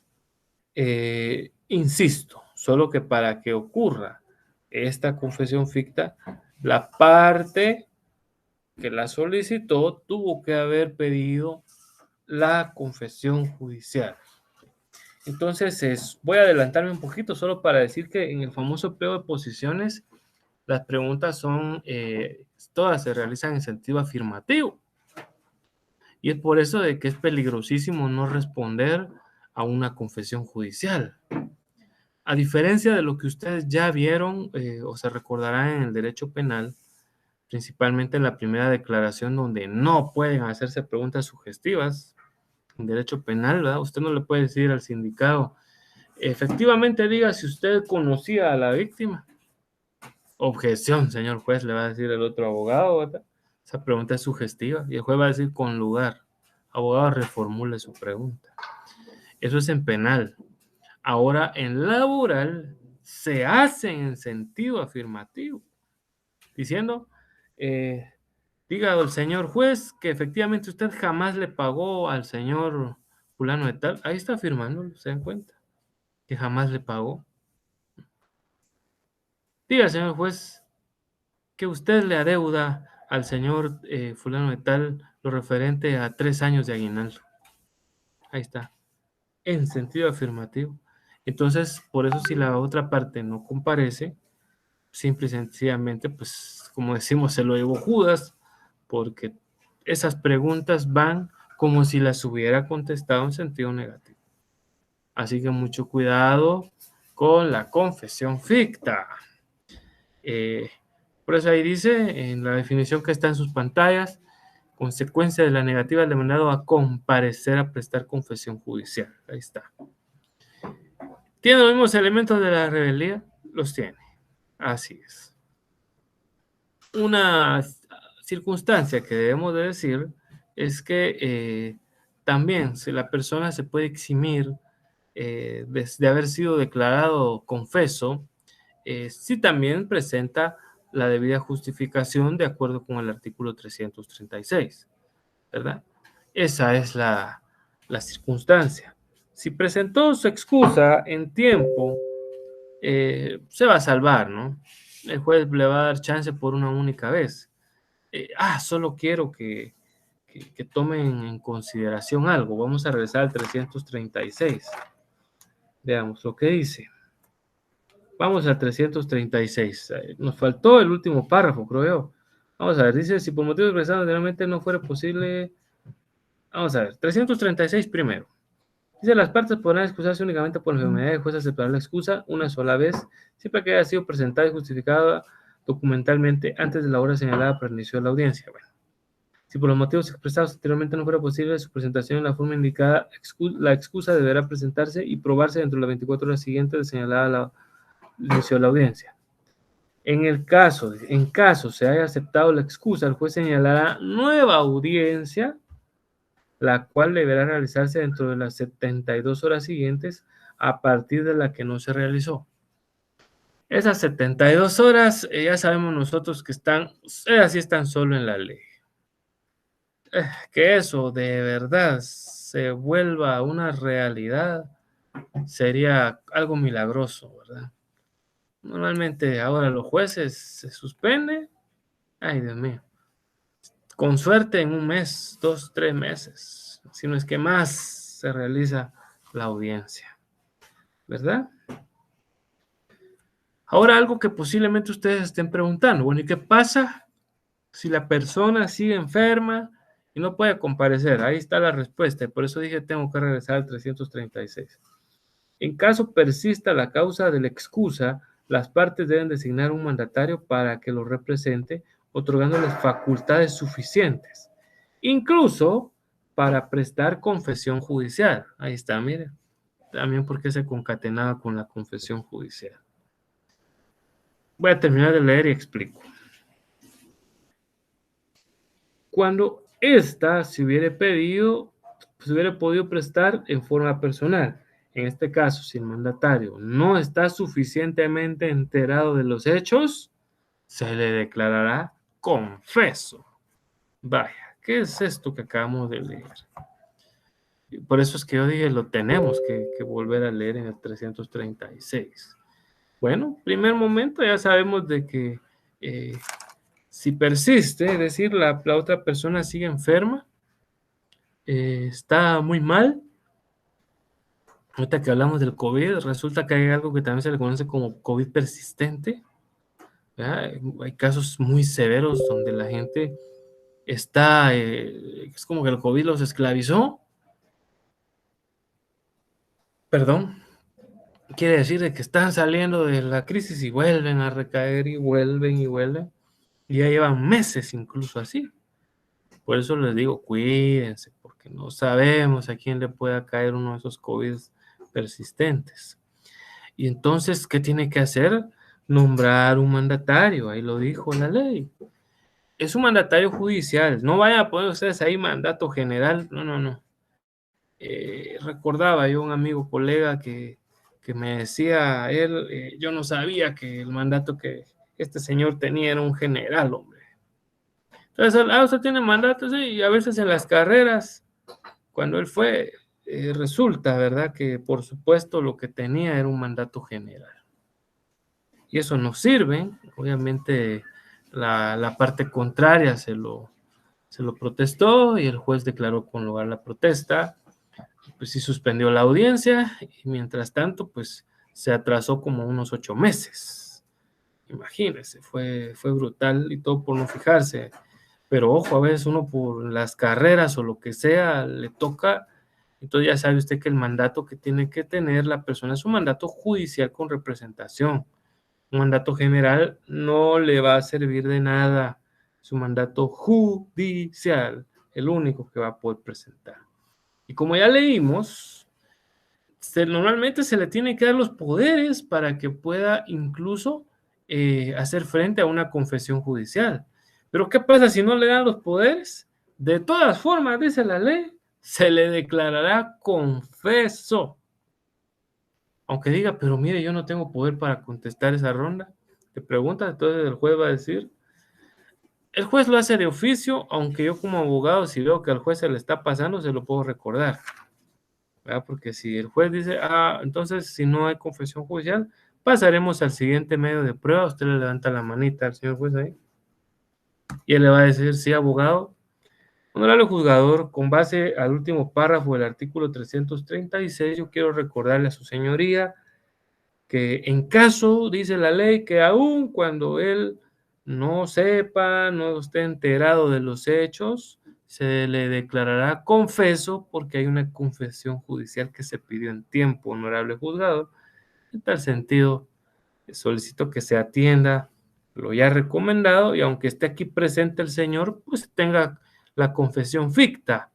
A: Insisto, solo que para que ocurra esta confesión ficta, la parte que la solicitó tuvo que haber pedido la confesión judicial. Entonces, voy a adelantarme un poquito solo para decir que en el famoso pliego de posiciones, las preguntas todas se realizan en sentido afirmativo. Y es por eso de que es peligrosísimo no responder a una confesión judicial. A diferencia de lo que ustedes ya vieron o se recordarán en el derecho penal, principalmente en la primera declaración donde no pueden hacerse preguntas sugestivas en derecho penal, ¿verdad? Usted no le puede decir al sindicado, efectivamente diga si usted conocía a la víctima. Objeción, señor juez, le va a decir el otro abogado, ¿verdad? Esa pregunta es sugestiva y el juez va a decir con lugar. Abogado, reformule su pregunta. Eso es en penal. Ahora, en laboral, se hace en sentido afirmativo, diciendo, diga al señor juez que efectivamente usted jamás le pagó al señor fulano de tal. Ahí está afirmando, ¿se dan cuenta? Que jamás le pagó. Diga, señor juez, que usted le adeuda al señor fulano de tal lo referente a 3 años de aguinaldo. Ahí está, en sentido afirmativo. Entonces, por eso si la otra parte no comparece, simple y sencillamente, pues como decimos, se lo llevó Judas, porque esas preguntas van como si las hubiera contestado en sentido negativo. Así que mucho cuidado con la confesión ficta. Eh, por eso ahí dice, en la definición que está en sus pantallas, consecuencia de la negativa del demandado a comparecer a prestar confesión judicial. Ahí está. ¿Tiene los mismos elementos de la rebeldía? Los tiene. Así es. Una circunstancia que debemos de decir es que también si la persona se puede eximir de haber sido declarado confeso, si también presenta la debida justificación de acuerdo con el artículo 336, ¿verdad? Esa es la circunstancia. Si presentó su excusa en tiempo, se va a salvar, ¿no? El juez le va a dar chance por una única vez. Solo quiero que tomen en consideración algo. Vamos a regresar al 336. Veamos lo que dice. Vamos al 336. Nos faltó el último párrafo, creo yo. Vamos a ver, dice, si por motivos expresados anteriormente no fuera posible... Vamos a ver, 336 primero. Dice, las partes podrán excusarse únicamente por enfermedad. El juez aceptará la excusa una sola vez, siempre que haya sido presentada y justificada documentalmente antes de la hora señalada para el inicio de la audiencia. Bueno, si por los motivos expresados anteriormente no fuera posible su presentación en la forma indicada, la excusa deberá presentarse y probarse dentro de las 24 horas siguientes de señalada el inicio de la audiencia. En caso se haya aceptado la excusa, el juez señalará nueva audiencia, la cual deberá realizarse dentro de las 72 horas siguientes a partir de la que no se realizó. Esas 72 horas, ya sabemos nosotros que así están solo en la ley. Que eso de verdad se vuelva una realidad sería algo milagroso, ¿verdad? Normalmente ahora los jueces se suspenden, ay Dios mío, con suerte en un mes, 2, 3 meses, si no es que más se realiza la audiencia, ¿verdad? Ahora algo que posiblemente ustedes estén preguntando, bueno, ¿y qué pasa si la persona sigue enferma y no puede comparecer? Ahí está la respuesta, y por eso dije tengo que regresar al 336. En caso persista la causa de la excusa, las partes deben designar un mandatario para que lo represente, otorgándoles facultades suficientes, incluso para prestar confesión judicial. Ahí está, mire, también porque se concatenaba con la confesión judicial. Voy a terminar de leer y explico. Cuando ésta se hubiera podido prestar en forma personal. En este caso, si el mandatario no está suficientemente enterado de los hechos, se le declarará confeso. Vaya, ¿qué es esto que acabamos de leer? Por eso es que yo dije, lo tenemos que volver a leer en el 336. Bueno, primer momento, ya sabemos de que si persiste, es decir, la otra persona sigue enferma, está muy mal. Ahorita que hablamos del COVID, resulta que hay algo que también se le conoce como COVID persistente, ¿verdad? Hay casos muy severos donde la gente está, es como que el COVID los esclavizó. Perdón, quiere decir de que están saliendo de la crisis y vuelven a recaer y vuelven y vuelven. Y ya llevan meses incluso así. Por eso les digo, cuídense, porque no sabemos a quién le pueda caer uno de esos COVID persistentes. Y entonces, ¿qué tiene que hacer? Nombrar un mandatario, ahí lo dijo la ley. Es un mandatario judicial, no vayan a poner ustedes ahí mandato general, no, no, no. Recordaba yo un amigo, colega, que me decía, él, yo no sabía que el mandato que este señor tenía era un general, hombre. Entonces, usted tiene mandatos, sí, y a veces en las carreras, cuando él fue, resulta, ¿verdad? Que por supuesto lo que tenía era un mandato general. Y eso nos sirve, obviamente la parte contraria se lo protestó y el juez declaró con lugar la protesta. Pues sí suspendió la audiencia y mientras tanto pues se atrasó como unos 8 meses. Imagínense, fue brutal y todo por no fijarse. Pero ojo, a veces uno por las carreras o lo que sea le toca, entonces ya sabe usted que el mandato que tiene que tener la persona es un mandato judicial con representación. Un mandato general no le va a servir de nada. Es un mandato judicial, el único que va a poder presentar. Y como ya leímos, normalmente se le tiene que dar los poderes para que pueda incluso hacer frente a una confesión judicial. Pero ¿qué pasa si no le dan los poderes? De todas formas, dice la ley, se le declarará confeso. Aunque diga, pero mire, yo no tengo poder para contestar esa ronda. Te preguntas, entonces el juez va a decir, el juez lo hace de oficio, aunque yo como abogado, si veo que al juez se le está pasando, se lo puedo recordar. ¿Verdad? Porque si el juez dice, entonces si no hay confesión judicial, pasaremos al siguiente medio de prueba. Usted le levanta la manita al señor juez ahí y él le va a decir, sí, abogado. Honorable juzgador, con base al último párrafo del artículo 336, yo quiero recordarle a su señoría que en caso, dice la ley, que aun cuando él no sepa, no esté enterado de los hechos, se le declarará confeso porque hay una confesión judicial que se pidió en tiempo, honorable juzgador. En tal sentido, solicito que se atienda lo ya recomendado y aunque esté aquí presente el señor, pues tenga la confesión ficta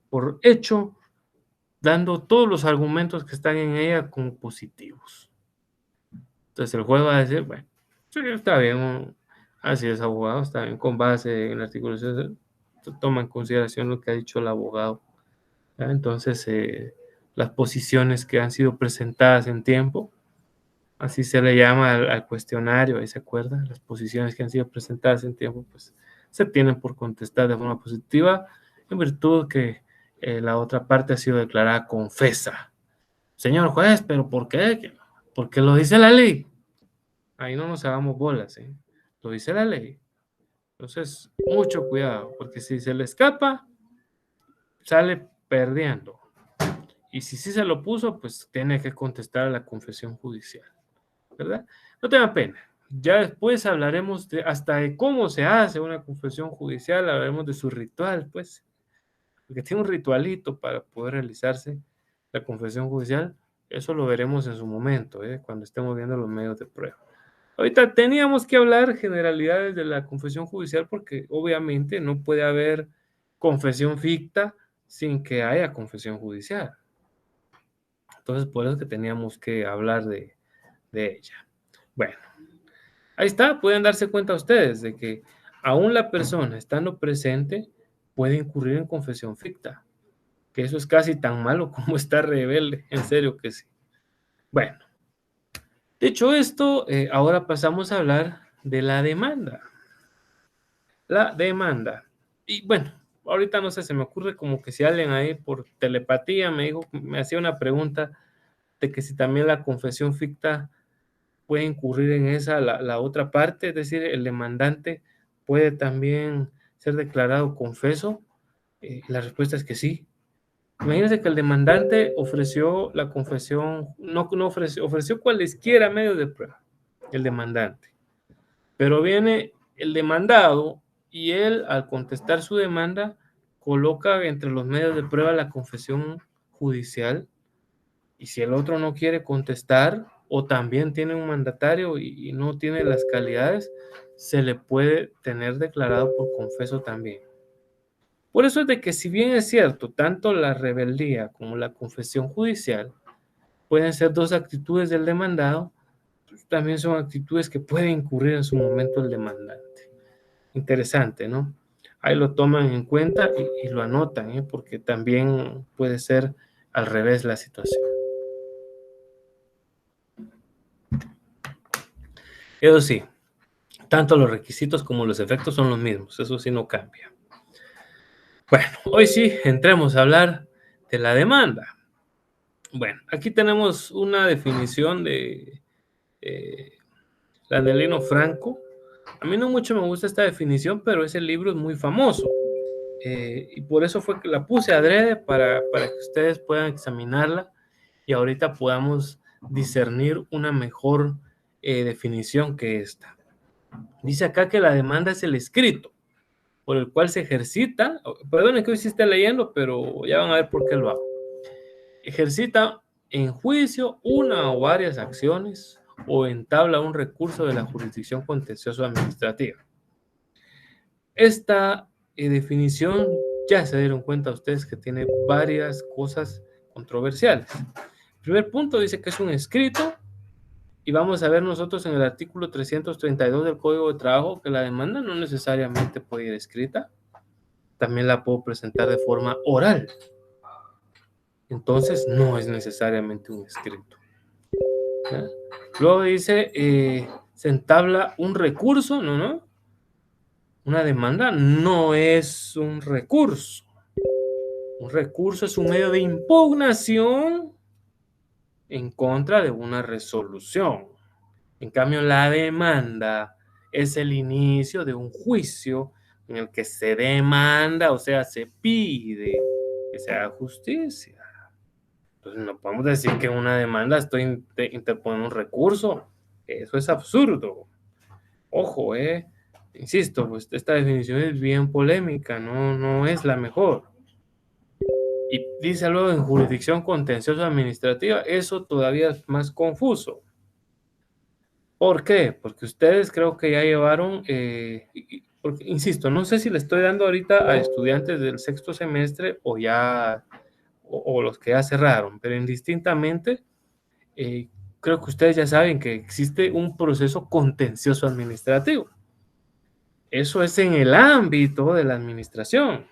A: por hecho, dando todos los argumentos que están en ella como positivos. Entonces el juez va a decir, bueno, sí, está bien, así es abogado, está bien, con base en el artículo 6, toma en consideración lo que ha dicho el abogado. ¿Ya? Entonces, las posiciones que han sido presentadas en tiempo, así se le llama al cuestionario, ahí se acuerda, las posiciones que han sido presentadas en tiempo, pues se tienen por contestar de forma positiva en virtud que la otra parte ha sido declarada confesa. Señor juez, ¿pero por qué? Porque lo dice la ley. Ahí no nos hagamos bolas, ¿eh? Lo dice la ley. Entonces, mucho cuidado, porque si se le escapa, sale perdiendo. Y si sí se lo puso, pues tiene que contestar a la confesión judicial, ¿verdad? No tenga pena. Ya después hablaremos hasta de cómo se hace una confesión judicial, hablaremos de su ritual, pues, porque tiene un ritualito para poder realizarse la confesión judicial. Eso lo veremos en su momento, cuando estemos viendo los medios de prueba. Ahorita teníamos que hablar generalidades de la confesión judicial porque obviamente no puede haber confesión ficta sin que haya confesión judicial. Entonces, por eso es que teníamos que hablar de ella. Bueno, ahí está, pueden darse cuenta ustedes de que aún la persona estando presente puede incurrir en confesión ficta, que eso es casi tan malo como estar rebelde, en serio que sí. Bueno, dicho esto, ahora pasamos a hablar de la demanda. La demanda. Y bueno, ahorita no sé, se me ocurre como que si alguien ahí por telepatía me hacía una pregunta de que si también la confesión ficta puede incurrir en esa, la otra parte, es decir, el demandante puede también ser declarado confeso. La respuesta es que sí. Imagínense que el demandante ofreció la confesión, no ofreció cualesquiera medios de prueba, el demandante. Pero viene el demandado y él, al contestar su demanda, coloca entre los medios de prueba la confesión judicial. Y si el otro no quiere contestar o también tiene un mandatario y no tiene las calidades, se le puede tener declarado por confeso también. Por eso es de que si bien es cierto, tanto la rebeldía como la confesión judicial pueden ser dos actitudes del demandado, pues también son actitudes que puede incurrir en su momento el demandante. Interesante, ¿no? Ahí lo toman en cuenta y lo anotan, ¿eh? Porque también puede ser al revés la situación. Eso sí, tanto los requisitos como los efectos son los mismos, eso sí no cambia. Bueno, hoy sí, entremos a hablar de la demanda. Bueno, aquí tenemos una definición de Landelino Franco, A mí no mucho me gusta esta definición, pero ese libro es muy famoso. Y por eso fue que la puse adrede para que ustedes puedan examinarla y ahorita podamos discernir una mejor definición que esta. Dice acá que la demanda es el escrito por el cual se ejercita, perdonen que hoy sí esté leyendo, pero ya van a ver por qué lo hago. Ejercita en juicio una o varias acciones o entabla un recurso de la jurisdicción contencioso administrativa. Esta definición ya se dieron cuenta ustedes que tiene varias cosas controversiales. El primer punto dice que es un escrito y vamos a ver nosotros en el artículo 332 del Código de Trabajo que la demanda no necesariamente puede ir escrita, también la puedo presentar de forma oral. Entonces no es necesariamente un escrito. ¿Ya? Luego dice, se entabla un recurso, ¿no? Una demanda no es un recurso. Un recurso es un medio de impugnación en contra de una resolución. En cambio, la demanda es el inicio de un juicio en el que se demanda, o sea, se pide que se haga justicia. Entonces, no podemos decir que en una demanda estoy interponiendo un recurso. Eso es absurdo. Ojo, insisto, pues esta definición es bien polémica, no es la mejor. Y dice luego en jurisdicción contencioso administrativa, eso todavía es más confuso. ¿Por qué? Porque ustedes creo que ya llevaron, porque, insisto, no sé si le estoy dando ahorita a estudiantes del sexto semestre o ya, o los que ya cerraron, pero indistintamente, eh, creo que ustedes ya saben que existe un proceso contencioso administrativo. Eso es en el ámbito de la administración,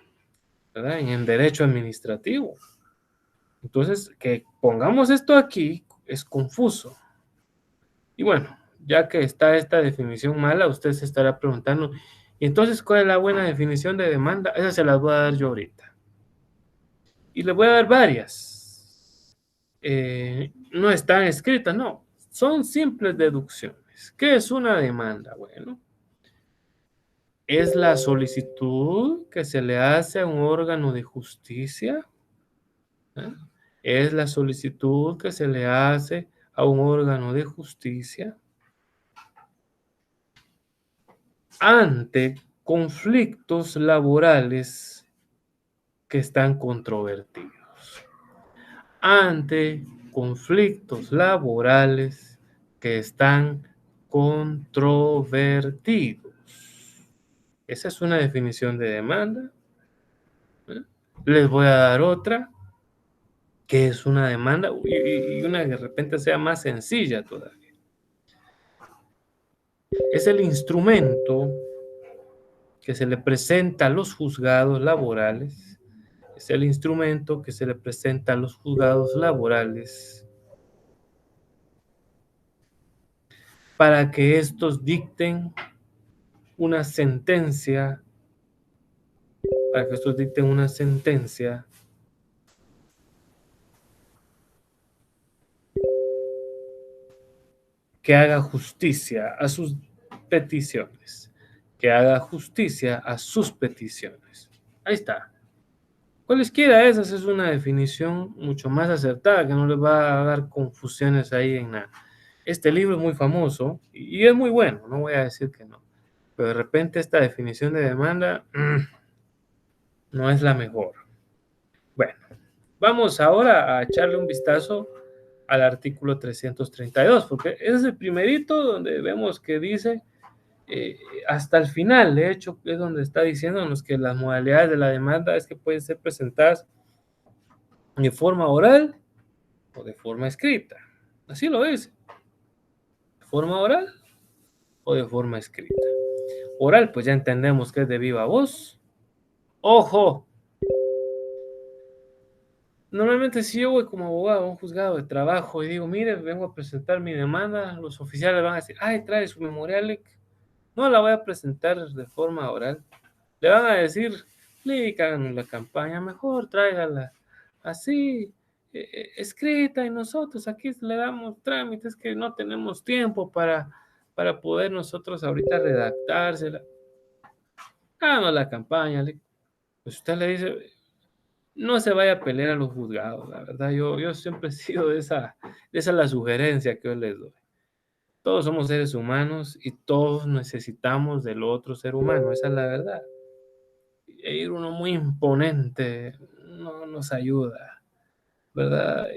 A: ¿verdad? En el derecho administrativo. Entonces, que pongamos esto aquí es confuso. Y bueno, ya que está esta definición mala, usted se estará preguntando, ¿y entonces cuál es la buena definición de demanda? Esa se las voy a dar yo ahorita. Y le voy a dar varias. No están escritas, no. Son simples deducciones. ¿Qué es una demanda? Bueno, es la solicitud que se le hace a un órgano de justicia. ¿Eh? Es la solicitud que se le hace a un órgano de justicia ante conflictos laborales que están controvertidos. Ante conflictos laborales que están controvertidos. Esa es una definición de demanda. ¿Eh? Les voy a dar otra, que es una demanda y una que de repente sea más sencilla todavía. Es el instrumento que se le presenta a los juzgados laborales, es el instrumento que se le presenta a los juzgados laborales para que estos dicten una sentencia, para que estos dicten una sentencia que haga justicia a sus peticiones, que haga justicia a sus peticiones. Ahí está. Cualesquiera de esas es una definición mucho más acertada, que no les va a dar confusiones ahí en nada. Este libro es muy famoso y es muy bueno, no voy a decir que no, pero de repente esta definición de demanda no es la mejor. Bueno, vamos ahora a echarle un vistazo al artículo 332, porque ese es el primerito donde vemos que dice, hasta el final, de hecho, es donde está diciéndonos que las modalidades de la demanda es que pueden ser presentadas de forma oral o de forma escrita. Así lo dice. De forma oral o de forma escrita. Oral, pues ya entendemos que es de viva voz. ¡Ojo! Normalmente si yo voy como abogado a un juzgado de trabajo y digo, mire, vengo a presentar mi demanda, los oficiales van a decir, ay, trae su memorial. No la voy a presentar de forma oral. Le van a decir, hagan la campaña, mejor tráigala así, escrita, y nosotros aquí le damos trámites que no tenemos tiempo para para poder nosotros ahorita redactársela. Háganos la campaña, pues usted le dice, no se vaya a pelear a los juzgados, la verdad, yo siempre he sido de esa la sugerencia que yo les doy. Todos somos seres humanos y todos necesitamos del otro ser humano, esa es la verdad. E ir uno muy imponente no nos ayuda, ¿verdad?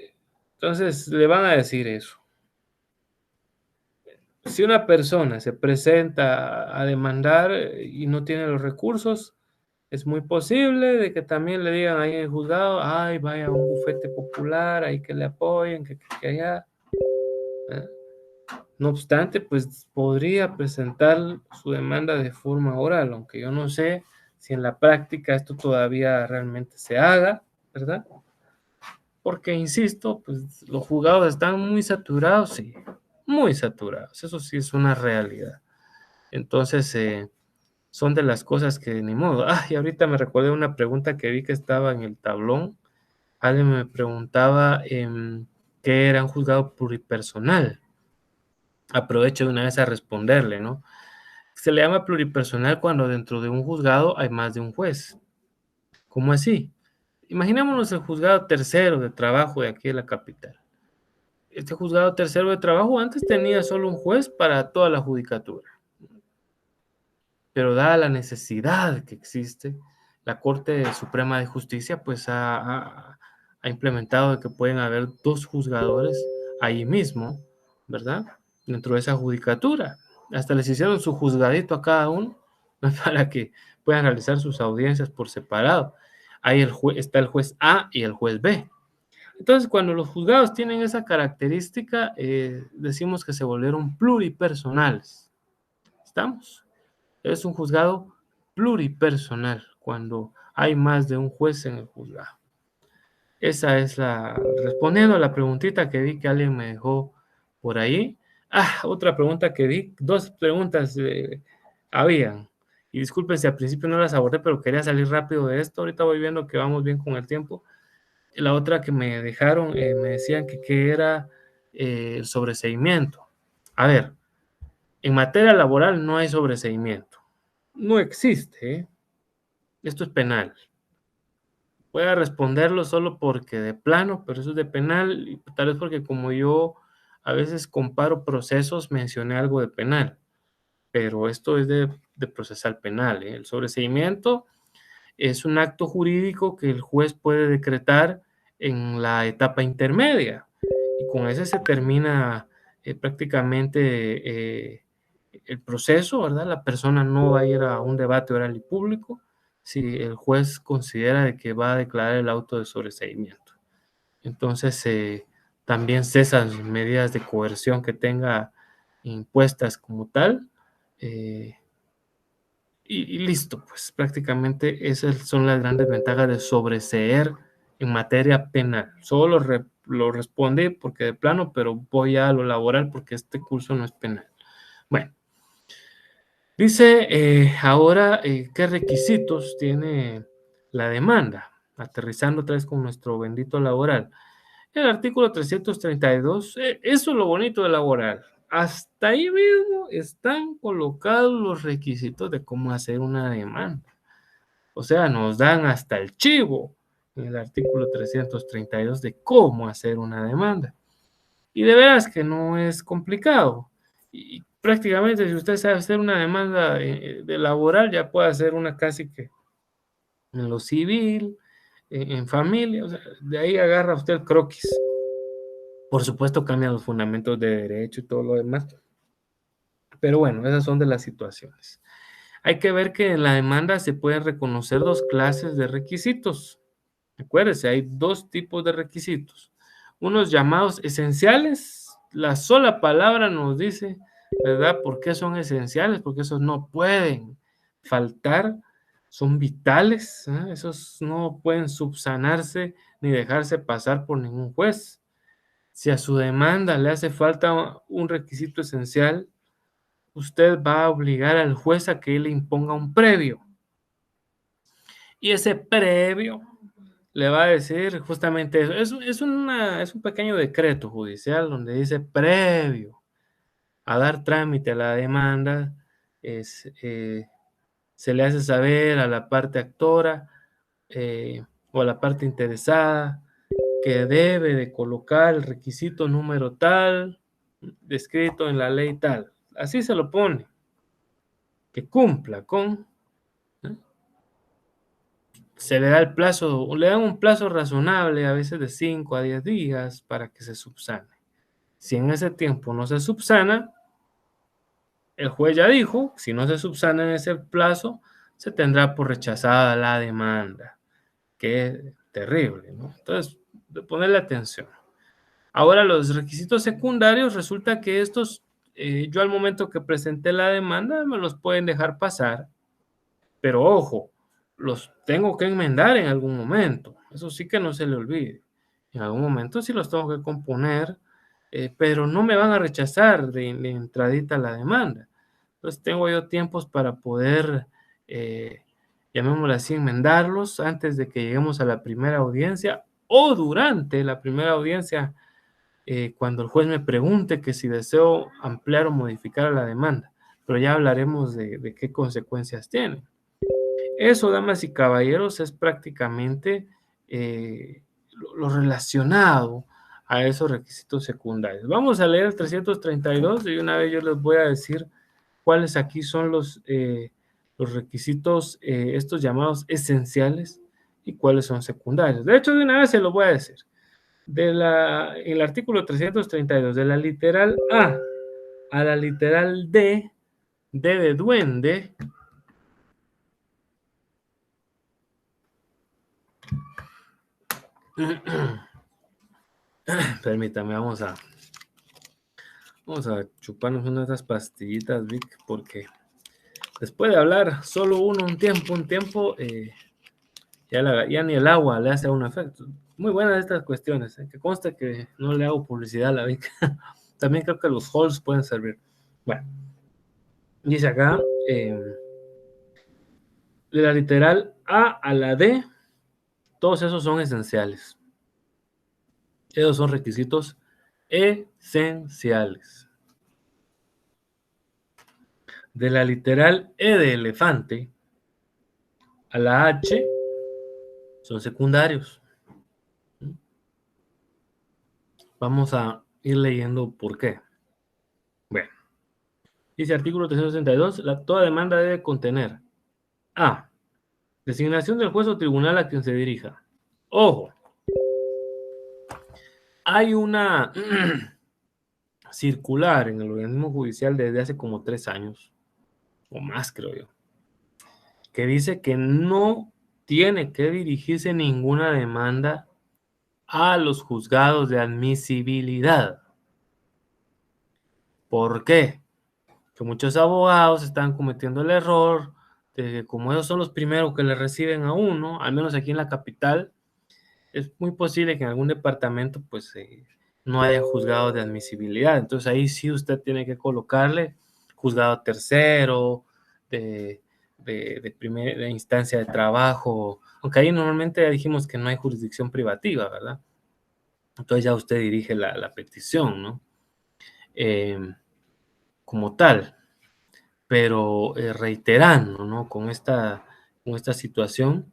A: Entonces le van a decir eso. Si una persona se presenta a demandar y no tiene los recursos, es muy posible de que también le digan ahí en el juzgado, ay, vaya a un bufete popular, ahí que le apoyen, que allá. ¿Eh? No obstante, pues podría presentar su demanda de forma oral, aunque yo no sé si en la práctica esto todavía realmente se haga, ¿verdad? Porque, insisto, pues los juzgados están muy saturados, sí, muy saturados, eso sí es una realidad. Entonces, son de las cosas que ni modo. Ah, y ahorita me recordé una pregunta que vi que estaba en el tablón. Alguien me preguntaba qué era un juzgado pluripersonal. Aprovecho de una vez a responderle, ¿no? Se le llama pluripersonal cuando dentro de un juzgado hay más de un juez. ¿Cómo así? Imaginémonos el juzgado tercero de trabajo de aquí de la capital. Este juzgado tercero de trabajo antes tenía solo un juez para toda la judicatura. Pero dada la necesidad que existe, la Corte Suprema de Justicia pues ha implementado de que pueden haber dos juzgadores ahí mismo, ¿verdad? Dentro de esa judicatura. Hasta les hicieron su juzgadito a cada uno para que puedan realizar sus audiencias por separado. Ahí está el juez A y el juez B. Entonces, cuando los juzgados tienen esa característica, decimos que se volvieron pluripersonales. ¿Estamos? Es un juzgado pluripersonal cuando hay más de un juez en el juzgado. Esa es respondiendo a la preguntita que vi que alguien me dejó por ahí. Ah, otra pregunta que vi, dos preguntas habían. Y disculpen si al principio no las abordé, pero quería salir rápido de esto. Ahorita voy viendo que vamos bien con el tiempo. La otra que me dejaron, me decían que qué era el sobreseimiento. A ver, en materia laboral no hay sobreseimiento. No existe, ¿eh? Esto es penal. Voy a responderlo solo porque de plano, pero eso es de penal, y tal vez porque como yo a veces comparo procesos, mencioné algo de penal, pero esto es de procesal penal, ¿eh? El sobreseimiento es un acto jurídico que el juez puede decretar en la etapa intermedia, y con ese se termina prácticamente el proceso, ¿verdad? La persona no va a ir a un debate oral y público si el juez considera de que va a declarar el auto de sobreseimiento. Entonces, también cesan medidas de coerción que tenga impuestas como tal, eh, y listo, pues prácticamente esas son las grandes ventajas de sobreseer en materia penal. Solo lo respondí porque de plano, pero voy a lo laboral porque este curso no es penal. Bueno, dice ahora qué requisitos tiene la demanda, aterrizando otra vez con nuestro bendito laboral. El artículo 332, eso es lo bonito de laboral. Hasta ahí mismo están colocados los requisitos de cómo hacer una demanda. O sea, nos dan hasta el chivo en el artículo 332 de cómo hacer una demanda. Y de veras que no es complicado. Y prácticamente si usted sabe hacer una demanda de laboral, ya puede hacer una casi que en lo civil, en familia, o sea, de ahí agarra usted el croquis. Por supuesto, cambian los fundamentos de derecho y todo lo demás. Pero bueno, esas son de las situaciones. Hay que ver que en la demanda se pueden reconocer dos clases de requisitos. Acuérdese, hay dos tipos de requisitos. Unos llamados esenciales. La sola palabra nos dice, ¿verdad? ¿Por qué son esenciales? Porque esos no pueden faltar, son vitales, ¿eh? Esos no pueden subsanarse ni dejarse pasar por ningún juez. Si a su demanda le hace falta un requisito esencial, usted va a obligar al juez a que él le imponga un previo. Y ese previo le va a decir justamente eso. Es un pequeño decreto judicial donde dice previo. a dar trámite a la demanda, es, se le hace saber a la parte actora o a la parte interesada que debe de colocar el requisito número tal, descrito en la ley tal. Así se lo pone, que cumpla con, ¿eh? Se le da el plazo, le dan un plazo razonable, a veces de 5 a 10 días, para que se subsane. Si en ese tiempo no se subsana, el juez ya dijo, si no se subsana en ese plazo, se tendrá por rechazada la demanda, que es terrible, ¿no? Entonces, de ponerle atención. Ahora, los requisitos secundarios, resulta que estos, yo al momento que presenté la demanda, me los pueden dejar pasar, pero ojo, los tengo que enmendar en algún momento. Eso sí que no se le olvide. En algún momento sí los tengo que componer, pero no me van a rechazar de entradita la demanda. Entonces tengo yo tiempos para poder, llamémoslo así, enmendarlos antes de que lleguemos a la primera audiencia o durante la primera audiencia, cuando el juez me pregunte que si deseo ampliar o modificar la demanda. Pero ya hablaremos de qué consecuencias tiene. Eso, damas y caballeros, es prácticamente lo relacionado a esos requisitos secundarios. Vamos a leer el 332 y una vez yo les voy a decir cuáles aquí son los requisitos, estos llamados esenciales y cuáles son secundarios. De hecho, de una vez se los voy a decir. El artículo 332, de la literal A la literal D de duende, permítame, vamos a chuparnos una de esas pastillitas, Vic, porque después de hablar solo uno un tiempo, ya ni el agua le hace un efecto. Muy buenas estas cuestiones, que consta que no le hago publicidad a la Vic. También creo que los halls pueden servir. Bueno, dice acá, de la literal A la D, todos esos son esenciales. Esos son requisitos esenciales. De la literal E de elefante a la H son secundarios. Vamos a ir leyendo por qué. Bueno, dice artículo 362, toda demanda debe contener A. Designación del juez o tribunal a quien se dirija. Ojo, hay una circular en el organismo judicial desde hace como 3 años, o más creo yo, que dice que no tiene que dirigirse ninguna demanda a los juzgados de admisibilidad. ¿Por qué? Que muchos abogados están cometiendo el error de que como ellos son los primeros que le reciben a uno, al menos aquí en la capital, es muy posible que en algún departamento pues no haya juzgado de admisibilidad. Entonces ahí sí usted tiene que colocarle juzgado tercero, de instancia de trabajo, aunque ahí normalmente ya dijimos que no hay jurisdicción privativa, ¿verdad? Entonces ya usted dirige la petición, ¿no? Como tal, pero reiterando, ¿no? Con esta situación,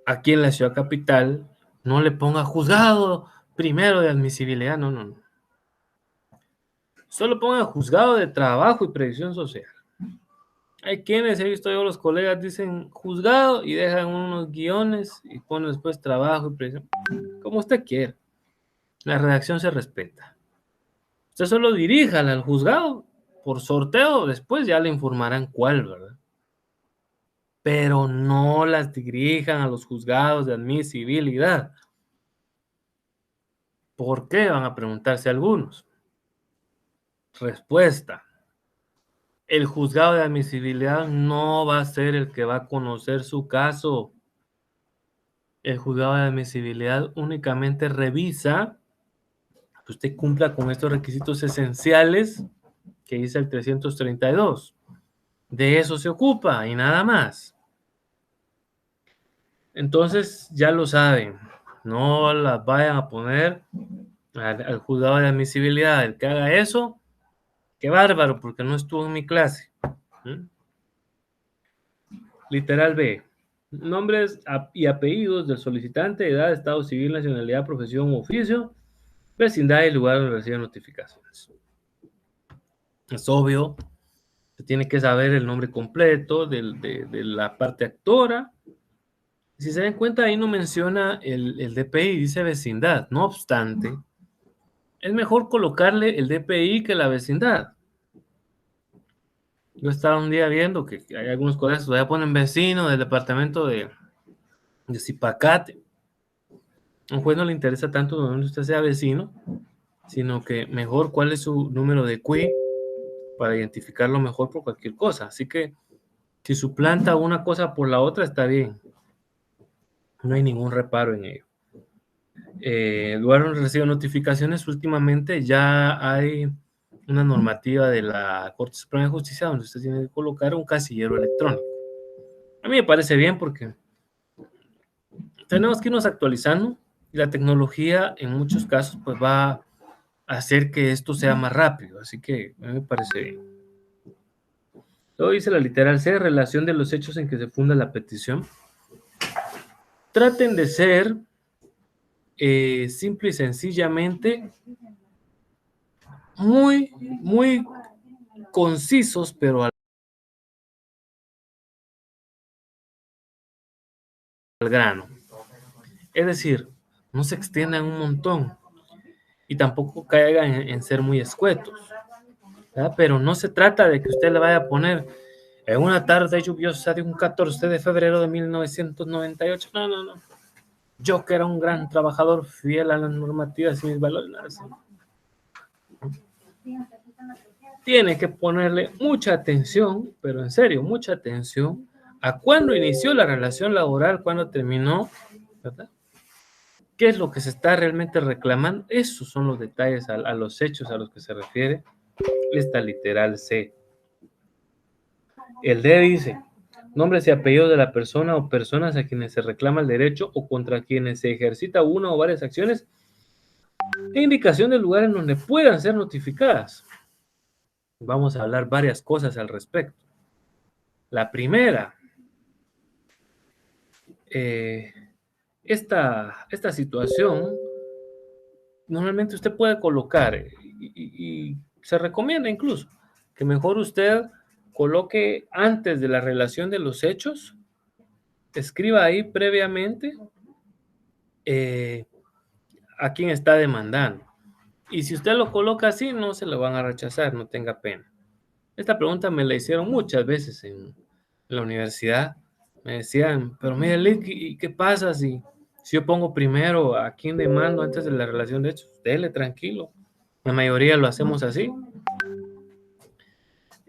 A: aquí en la ciudad capital, no le ponga juzgado primero de admisibilidad, no, no, no. Solo ponga juzgado de trabajo y previsión social. Hay quienes, he visto yo, los colegas dicen juzgado y dejan unos guiones y ponen después trabajo y previsión. Como usted quiera. La redacción se respeta. Usted solo diríjala al juzgado por sorteo, después ya le informarán cuál, ¿verdad? Pero no las dirijan a los juzgados de admisibilidad. ¿Por qué? Van a preguntarse algunos. Respuesta. El juzgado de admisibilidad no va a ser el que va a conocer su caso. El juzgado de admisibilidad únicamente revisa que usted cumpla con estos requisitos esenciales que dice el 332. De eso se ocupa y nada más. Entonces, ya lo saben, no las vayan a poner al juzgado de admisibilidad. El que haga eso, qué bárbaro, porque no estuvo en mi clase. ¿Mm? Literal B. Nombres y apellidos del solicitante, edad, estado civil, nacionalidad, profesión u oficio, vecindad y lugar donde recibe notificaciones. Es obvio, se tiene que saber el nombre completo de la parte actora. Si se dan cuenta, ahí no menciona el DPI, dice vecindad. No obstante, es mejor colocarle el DPI que la vecindad. Yo estaba un día viendo que hay algunos colegios que todavía ponen vecino del departamento de Zipacate. A un juez no le interesa tanto donde usted sea vecino, sino que mejor cuál es su número de CUI para identificarlo mejor por cualquier cosa. Así que si suplanta una cosa por la otra, está bien. No hay ningún reparo en ello. Lugar donde recibe notificaciones, últimamente ya hay una normativa de la Corte Suprema de Justicia donde usted tiene que colocar un casillero electrónico. A mí me parece bien porque tenemos que irnos actualizando y la tecnología en muchos casos pues va a hacer que esto sea más rápido, así que a mí me parece bien. Luego dice la literal C, relación de los hechos en que se funda la petición. Traten de ser simple y sencillamente muy concisos, pero al grano. Es decir, no se extiendan un montón y tampoco caigan en ser muy escuetos, ¿verdad? Pero no se trata de que usted le vaya a poner en una tarde lluviosa de un 14 de febrero de 1998. No, no, no. Yo que era un gran trabajador fiel a las normativas y mis valores. Nada así. Tiene que ponerle mucha atención, pero en serio, mucha atención a cuándo inició la relación laboral, cuándo terminó, ¿verdad? ¿Qué es lo que se está realmente reclamando? Esos son los detalles a los hechos a los que se refiere esta literal C. El D dice, nombres y apellidos de la persona o personas a quienes se reclama el derecho o contra quienes se ejercita una o varias acciones e indicación del lugar en donde puedan ser notificadas. Vamos a hablar varias cosas al respecto. La primera, esta situación, normalmente usted puede colocar, y se recomienda incluso, que mejor usted coloque antes de la relación de los hechos, escriba ahí previamente a quién está demandando. Y si usted lo coloca así, no se lo van a rechazar, no tenga pena. Esta pregunta me la hicieron muchas veces en la universidad. Me decían, pero mire, Lick, ¿y qué pasa si yo pongo primero a quién demando antes de la relación de hechos? Dele, tranquilo. La mayoría lo hacemos así.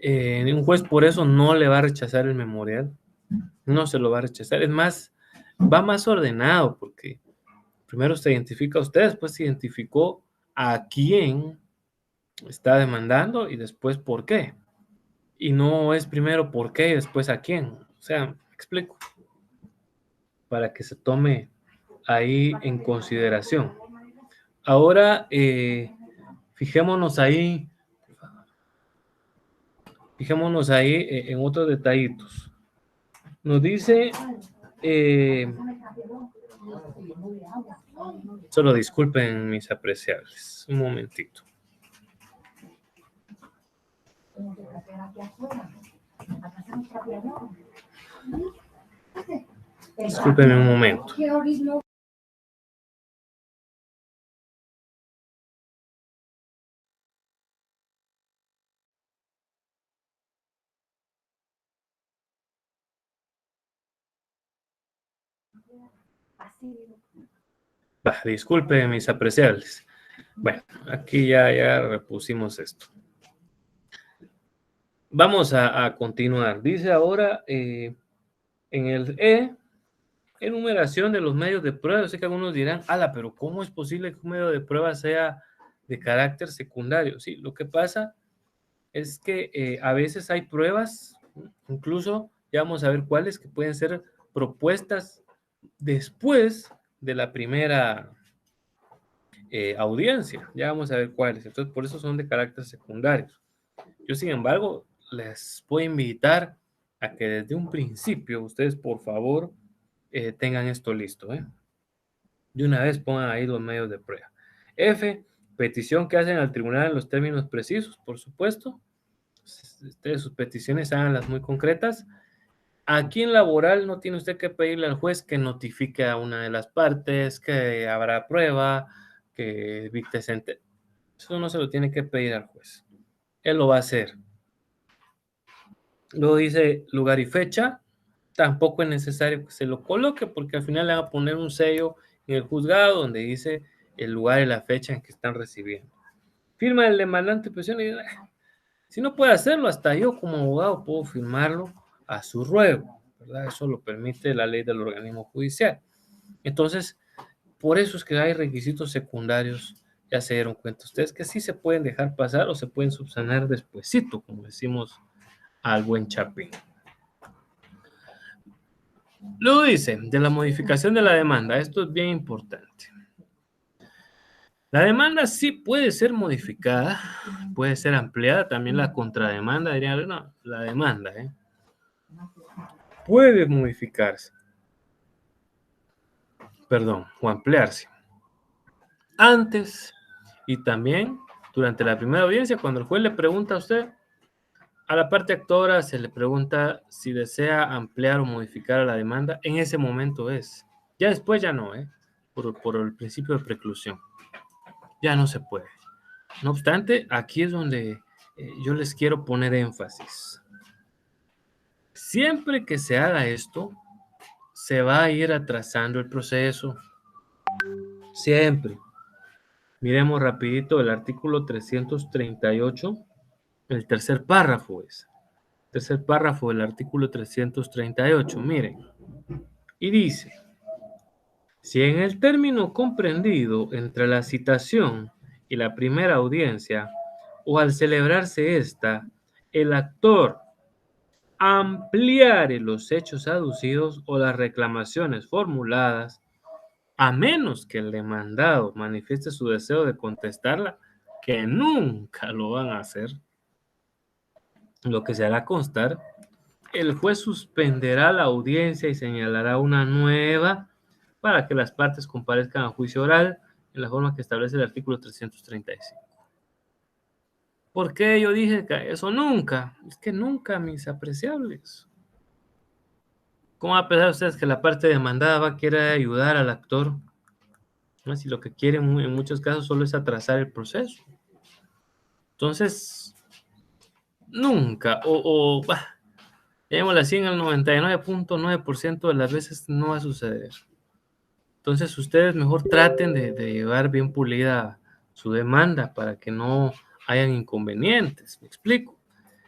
A: Un juez por eso no le va a rechazar el memorial. No se lo va a rechazar. Es más, va más ordenado porque primero se identifica a usted, después se identificó a quién está demandando y después por qué. Y no es primero por qué y después a quién. O sea, me explico. Para que se tome ahí en consideración. Ahora, fijémonos ahí en otros detallitos. Nos dice, solo disculpen mis apreciables, un momentito. Discúlpenme un momento. Disculpen mis apreciables. Bueno, aquí ya repusimos esto. Vamos a continuar. Dice ahora en el E, enumeración de los medios de prueba. Yo sé que algunos dirán, ala, pero ¿cómo es posible que un medio de prueba sea de carácter secundario? Sí, lo que pasa es que a veces hay pruebas, incluso ya vamos a ver cuáles, que pueden ser propuestas después de la primera audiencia. Ya vamos a ver cuáles. Entonces, por eso son de carácter secundario. Yo, sin embargo, les voy a invitar a que desde un principio ustedes, por favor, tengan esto listo, ¿eh? De una vez pongan ahí los medios de prueba. F, petición que hacen al tribunal en los términos precisos, por supuesto. Ustedes sus peticiones háganlas muy concretas. Aquí en laboral no tiene usted que pedirle al juez que notifique a una de las partes, que habrá prueba, que dicte sentencia. Eso no se lo tiene que pedir al juez. Él lo va a hacer. Luego dice lugar y fecha. Tampoco es necesario que se lo coloque porque al final le van a poner un sello en el juzgado donde dice el lugar y la fecha en que están recibiendo. Firma el demandante de prisión y si no puede hacerlo, hasta yo como abogado puedo firmarlo a su ruego, ¿verdad? Eso lo permite la ley del organismo judicial. Entonces, por eso es que hay requisitos secundarios, ya se dieron cuenta ustedes, que sí se pueden dejar pasar o se pueden subsanar despuesito, como decimos al buen Chapín. Luego dice, de la modificación de la demanda, esto es bien importante. La demanda sí puede ser modificada, puede ser ampliada, también la contrademanda, diría, no, la demanda, puede modificarse, perdón, o ampliarse. Antes y también durante la primera audiencia, cuando el juez le pregunta a usted, a la parte actora se le pregunta si desea ampliar o modificar la demanda, en ese momento es. Ya después ya no, por el principio de preclusión. Ya no se puede. No obstante, aquí es donde yo les quiero poner énfasis. Siempre que se haga esto, se va a ir atrasando el proceso. Siempre. Miremos rapidito el artículo 338, el tercer párrafo es. Tercer párrafo del artículo 338, miren. Y dice, si en el término comprendido entre la citación y la primera audiencia, o al celebrarse esta, el actor ampliare los hechos aducidos o las reclamaciones formuladas, a menos que el demandado manifieste su deseo de contestarla, que nunca lo van a hacer, lo que se hará constar, el juez suspenderá la audiencia y señalará una nueva para que las partes comparezcan a juicio oral en la forma que establece el artículo 335. ¿Por qué yo dije que eso nunca? Es que nunca, mis apreciables. ¿Cómo va a pensar ustedes que la parte demandada va a querer ayudar al actor? ¿No? Si lo que quieren en muchos casos solo es atrasar el proceso. Entonces, nunca, llamémoslo así, en el 99.9% de las veces no va a suceder. Entonces, ustedes mejor traten de llevar bien pulida su demanda para que no hayan inconvenientes. ¿Me explico?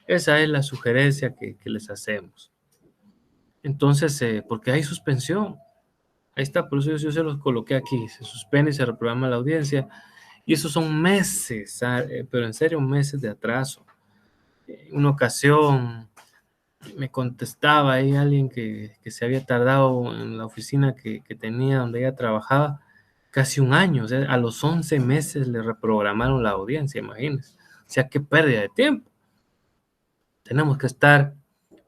A: Esa es la sugerencia que les hacemos. Entonces, porque hay suspensión. Ahí está, por eso yo se los coloqué aquí. Se suspende y se reprograma la audiencia. Y esos son meses, pero en serio, meses de atraso. En una ocasión me contestaba ahí alguien que se había tardado en la oficina que tenía donde ella trabajaba casi un año. O sea, a los 11 meses le reprogramaron la audiencia, imagínense. O sea, qué pérdida de tiempo. Tenemos que estar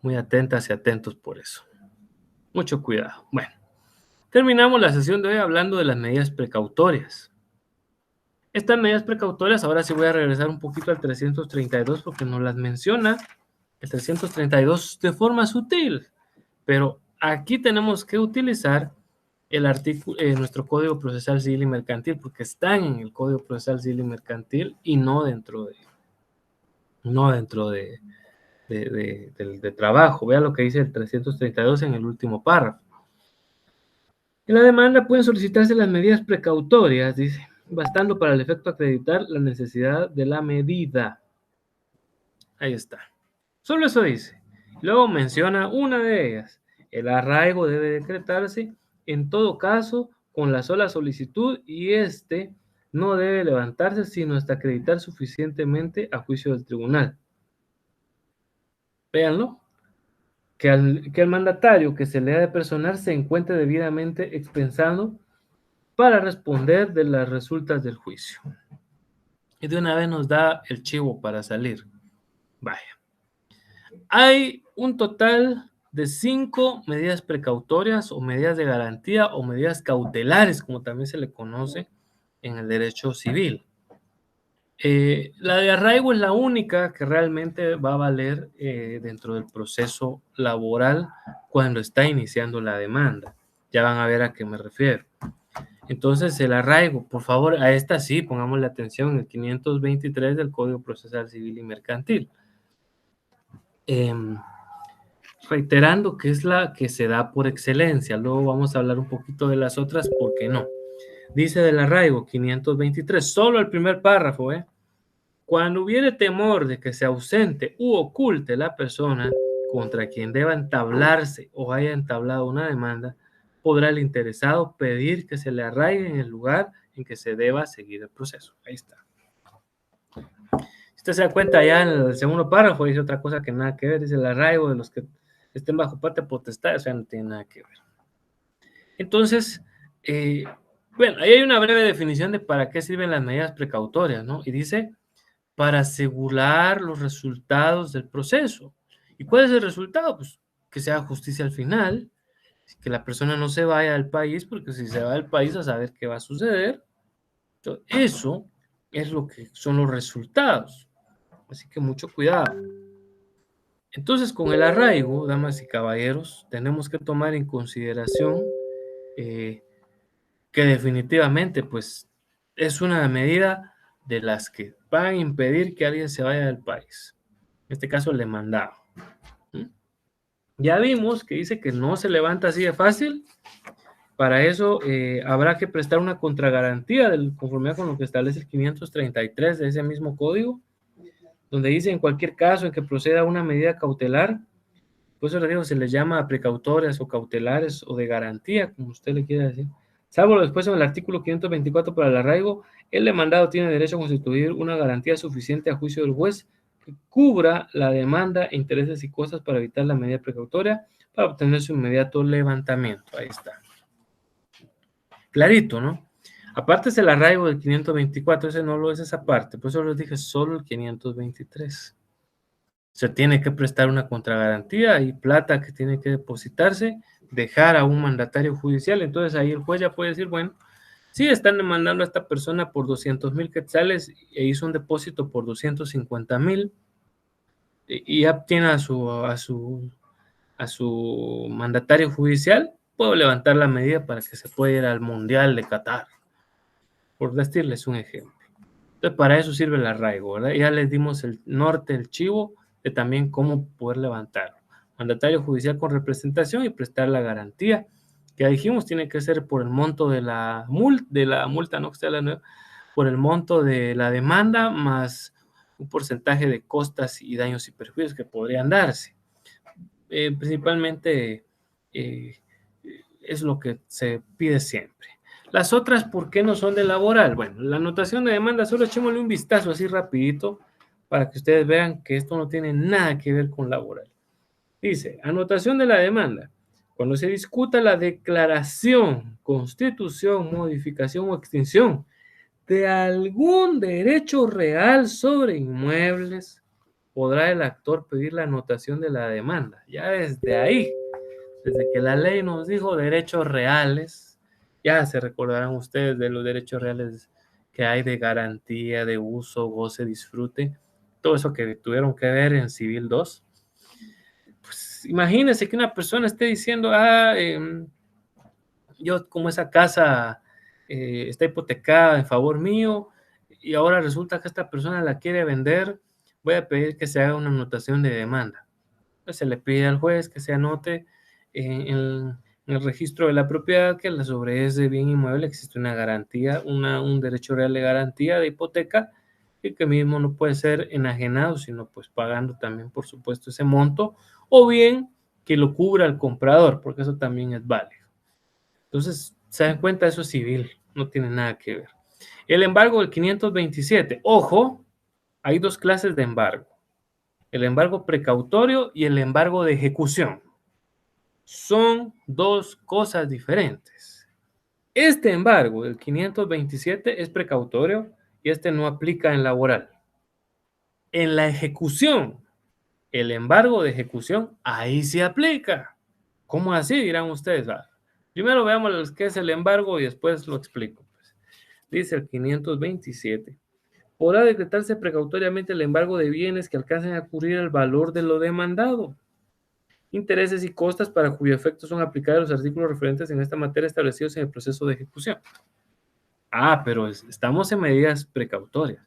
A: muy atentas y atentos por eso. Mucho cuidado. Bueno, terminamos la sesión de hoy hablando de las medidas precautorias. Estas medidas precautorias, ahora sí voy a regresar un poquito al 332 porque nos las menciona el 332 de forma sutil, pero aquí tenemos que utilizar el artículo, nuestro Código Procesal Civil y Mercantil, porque están en el Código Procesal Civil y Mercantil y no dentro de trabajo. Vean lo que dice el 332 en el último párrafo. En la demanda pueden solicitarse las medidas precautorias, dice, bastando para el efecto acreditar la necesidad de la medida. Ahí está. Solo eso dice. Luego menciona una de ellas. El arraigo debe decretarse en todo caso con la sola solicitud y este no debe levantarse sino hasta acreditar suficientemente a juicio del tribunal. Véanlo. Que el mandatario que se le ha de personar se encuentre debidamente expensado para responder de las resultas del juicio. Y de una vez nos da el chivo para salir. Vaya. Hay un total de 5 medidas precautorias o medidas de garantía o medidas cautelares, como también se le conoce en el derecho civil. La de arraigo es la única que realmente va a valer dentro del proceso laboral cuando está iniciando la demanda. Ya van a ver a qué me refiero. Entonces, el arraigo, por favor, a esta sí, pongámosle atención, el 523 del Código Procesal Civil y Mercantil. Reiterando que es la que se da por excelencia. Luego vamos a hablar un poquito de las otras, ¿por qué no? Dice del arraigo, 523, solo el primer párrafo, Cuando hubiere temor de que se ausente u oculte la persona contra quien deba entablarse o haya entablado una demanda, podrá el interesado pedir que se le arraigue en el lugar en que se deba seguir el proceso. Ahí está. Si usted se da cuenta, ya en el segundo párrafo dice otra cosa que nada que ver, dice el arraigo de los que estén bajo patria potestad, o sea, no tiene nada que ver. Entonces, bueno, ahí hay una breve definición de para qué sirven las medidas precautorias, ¿no? Y dice, para asegurar los resultados del proceso. ¿Y cuál es el resultado? Pues que se haga justicia al final, que la persona no se vaya del país, porque si se va del país a saber qué va a suceder. Entonces, eso es lo que son los resultados. Así que mucho cuidado. Entonces, con el arraigo, damas y caballeros, tenemos que tomar en consideración que definitivamente, pues, es una medida de las que van a impedir que alguien se vaya del país. En este caso, el demandado. Ya vimos que dice que no se levanta así de fácil. Para eso habrá que prestar una contragarantía de conformidad con lo que establece el 533 de ese mismo código, donde dice en cualquier caso en que proceda una medida cautelar, por eso les digo, se les llama precautorias o cautelares o de garantía, como usted le quiera decir. Salvo lo después en el artículo 524 para el arraigo, el demandado tiene derecho a constituir una garantía suficiente a juicio del juez que cubra la demanda, intereses y cosas para evitar la medida precautoria para obtener su inmediato levantamiento. Ahí está. Clarito, ¿no? Aparte es el arraigo del 524, ese no lo es esa parte, por eso les dije solo el 523. Se tiene que prestar una contragarantía y plata que tiene que depositarse, dejar a un mandatario judicial. Entonces ahí el juez ya puede decir, bueno, sí están demandando a esta persona por 200,000 quetzales e hizo un depósito por 250,000 y ya tiene a su mandatario judicial, puedo levantar la medida para que se pueda ir al Mundial de Qatar, por decirles un ejemplo. Entonces, para eso sirve el arraigo, ¿verdad? Ya les dimos el norte, el chivo, de también cómo poder levantarlo. Mandatario judicial con representación y prestar la garantía. Que ya dijimos, tiene que ser por el monto de la multa, no que sea la nueva, por el monto de la demanda más un porcentaje de costas y daños y perjuicios que podrían darse. Principalmente es lo que se pide siempre. Las otras, ¿por qué no son de laboral? Bueno, la anotación de demanda, solo echémosle un vistazo así rapidito para que ustedes vean que esto no tiene nada que ver con laboral. Dice, anotación de la demanda. Cuando se discuta la declaración, constitución, modificación o extinción de algún derecho real sobre inmuebles, podrá el actor pedir la anotación de la demanda. Ya desde ahí, desde que la ley nos dijo derechos reales, ya se recordarán ustedes de los derechos reales que hay de garantía, de uso, goce, disfrute, todo eso que tuvieron que ver en Civil 2. Pues imagínense que una persona esté diciendo, yo como esa casa está hipotecada en favor mío y ahora resulta que esta persona la quiere vender, voy a pedir que se haga una anotación de demanda. Pues se le pide al juez que se anote en el registro de la propiedad que sobre ese bien inmueble existe una garantía, un derecho real de garantía de hipoteca y que mismo no puede ser enajenado, sino pues pagando también, por supuesto, ese monto, o bien que lo cubra el comprador, porque eso también es válido. Entonces, se dan cuenta, eso es civil, no tiene nada que ver. El embargo del 527, ojo, hay dos clases de embargo. El embargo precautorio y el embargo de ejecución. Son dos cosas diferentes. Este embargo del 527 es precautorio y este no aplica en laboral. En la ejecución, el embargo de ejecución, ahí sí aplica. ¿Cómo así? Dirán ustedes. Primero veamos qué es el embargo y después lo explico. Pues. Dice el 527. Podrá decretarse precautoriamente el embargo de bienes que alcancen a cubrir el valor de lo demandado. Intereses y costas para cuyo efecto son aplicados los artículos referentes en esta materia establecidos en el proceso de ejecución. Pero estamos en medidas precautorias.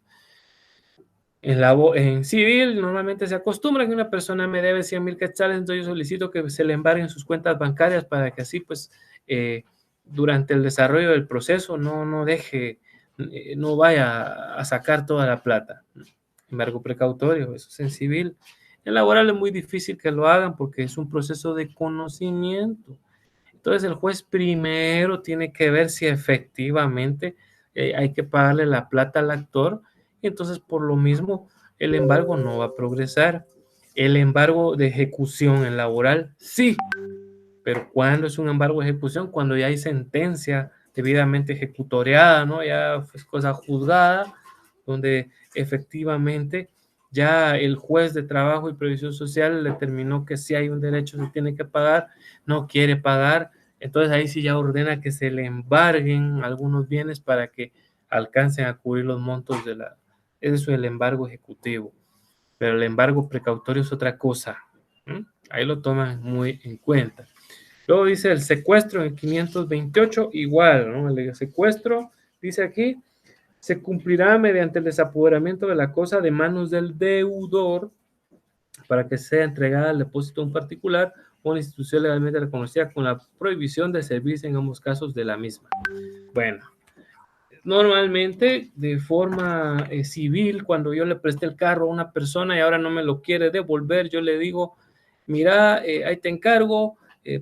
A: En civil normalmente se acostumbra que una persona me debe 100,000 quetzales, entonces yo solicito que se le embarguen sus cuentas bancarias para que así pues durante el desarrollo del proceso no deje, no vaya a sacar toda la plata. Embargo precautorio, eso es en civil. En laboral es muy difícil que lo hagan porque es un proceso de conocimiento. Entonces el juez primero tiene que ver si efectivamente hay que pagarle la plata al actor, y entonces por lo mismo el embargo no va a progresar. El embargo de ejecución en laboral, sí, pero ¿cuándo es un embargo de ejecución? Cuando ya hay sentencia debidamente ejecutoriada, ¿no? Ya es cosa juzgada, donde efectivamente ya el juez de trabajo y previsión social determinó que si hay un derecho se tiene que pagar, no quiere pagar, entonces ahí sí ya ordena que se le embarguen algunos bienes para que alcancen a cubrir los montos de la... Eso es el embargo ejecutivo, pero el embargo precautorio es otra cosa. ¿Mm? Ahí lo toman muy en cuenta. Luego dice el secuestro en el 528, igual, ¿no? El secuestro, dice aquí, se cumplirá mediante el desapoderamiento de la cosa de manos del deudor para que sea entregada al depósito de un particular o una institución legalmente reconocida con la prohibición de servirse en ambos casos de la misma. Bueno, normalmente de forma civil, cuando yo le presté el carro a una persona y ahora no me lo quiere devolver, yo le digo, mira, ahí te encargo,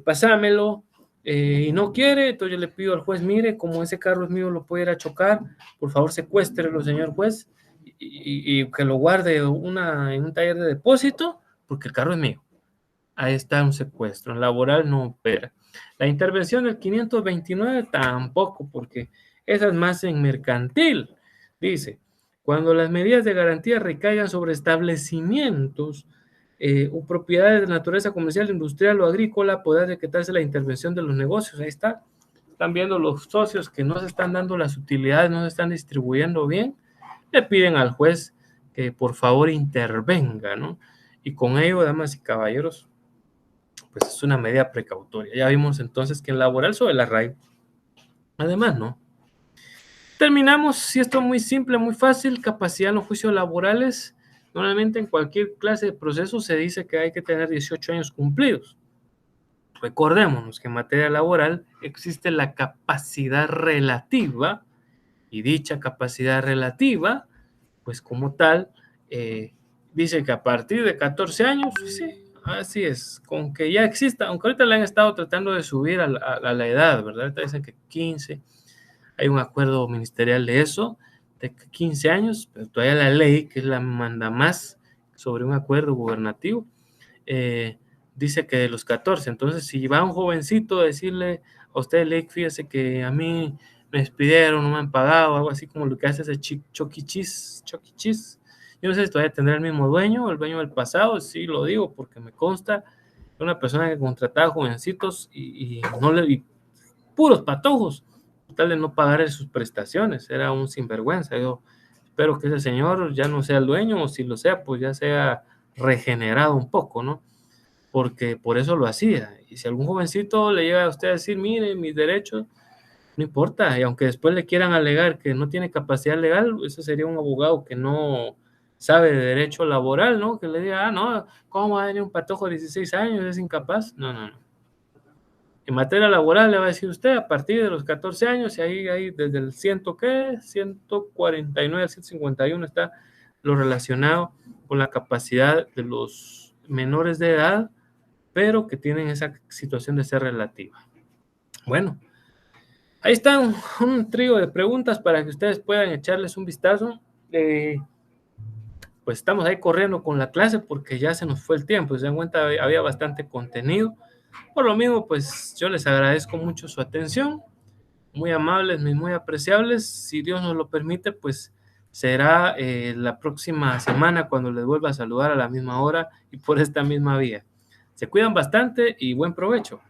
A: pasámelo, y no quiere, entonces yo le pido al juez, mire, como ese carro es mío, lo puede ir a chocar, por favor secuéstrelo, señor juez, y que lo guarde en un taller de depósito, porque el carro es mío. Ahí está un secuestro. En laboral no opera. La intervención del 529 tampoco, porque esa es más en mercantil. Dice, cuando las medidas de garantía recaigan sobre establecimientos o propiedades de naturaleza comercial, industrial o agrícola, podrá decretarse la intervención de los negocios. Ahí está. Están viendo los socios que no se están dando las utilidades, no se están distribuyendo bien, le piden al juez que por favor intervenga, ¿no? Y con ello, damas y caballeros, pues es una medida precautoria. Ya vimos entonces que en laboral sobre la RAI, además, ¿no? Terminamos, si esto es muy simple, muy fácil, capacidad en los juicios laborales. Normalmente en cualquier clase de proceso se dice que hay que tener 18 años cumplidos. Recordémonos que en materia laboral existe la capacidad relativa y dicha capacidad relativa, pues como tal, dice que a partir de 14 años, sí, así es, con que ya exista, aunque ahorita le han estado tratando de subir a la edad, ¿verdad? Ahorita dicen que 15, hay un acuerdo ministerial de eso, de 15 años, pero todavía la ley, que es la manda más sobre un acuerdo gubernativo, dice que de los 14. Entonces, si va un jovencito a decirle a usted, Lake, fíjese que a mí me despidieron, no me han pagado, algo así como lo que hace ese Choquichis. Yo no sé si todavía tendrá el mismo dueño, el dueño del pasado, sí lo digo porque me consta, una persona que contrataba jovencitos y puros patojos, tal de no pagar sus prestaciones, era un sinvergüenza. Yo espero que ese señor ya no sea el dueño, o si lo sea, pues ya sea regenerado un poco, ¿no? Porque por eso lo hacía. Y si algún jovencito le llega a usted a decir, mire, mis derechos, no importa, y aunque después le quieran alegar que no tiene capacidad legal, eso sería un abogado que no sabe de derecho laboral, ¿no? Que le diga, no, ¿cómo va a venir un patojo de 16 años? Es incapaz. No. En materia laboral le va a decir usted a partir de los 14 años, y ahí desde el 149 al 151 está lo relacionado con la capacidad de los menores de edad, pero que tienen esa situación de ser relativa. Bueno, ahí está un trío de preguntas para que ustedes puedan echarles un vistazo. Pues estamos ahí corriendo con la clase porque ya se nos fue el tiempo. Se dan cuenta, había bastante contenido. Por lo mismo, pues yo les agradezco mucho su atención. muy amables, muy apreciables. Si Dios nos lo permite, pues será la próxima semana cuando les vuelva a saludar a la misma hora y por esta misma vía. Se cuidan bastante y buen provecho.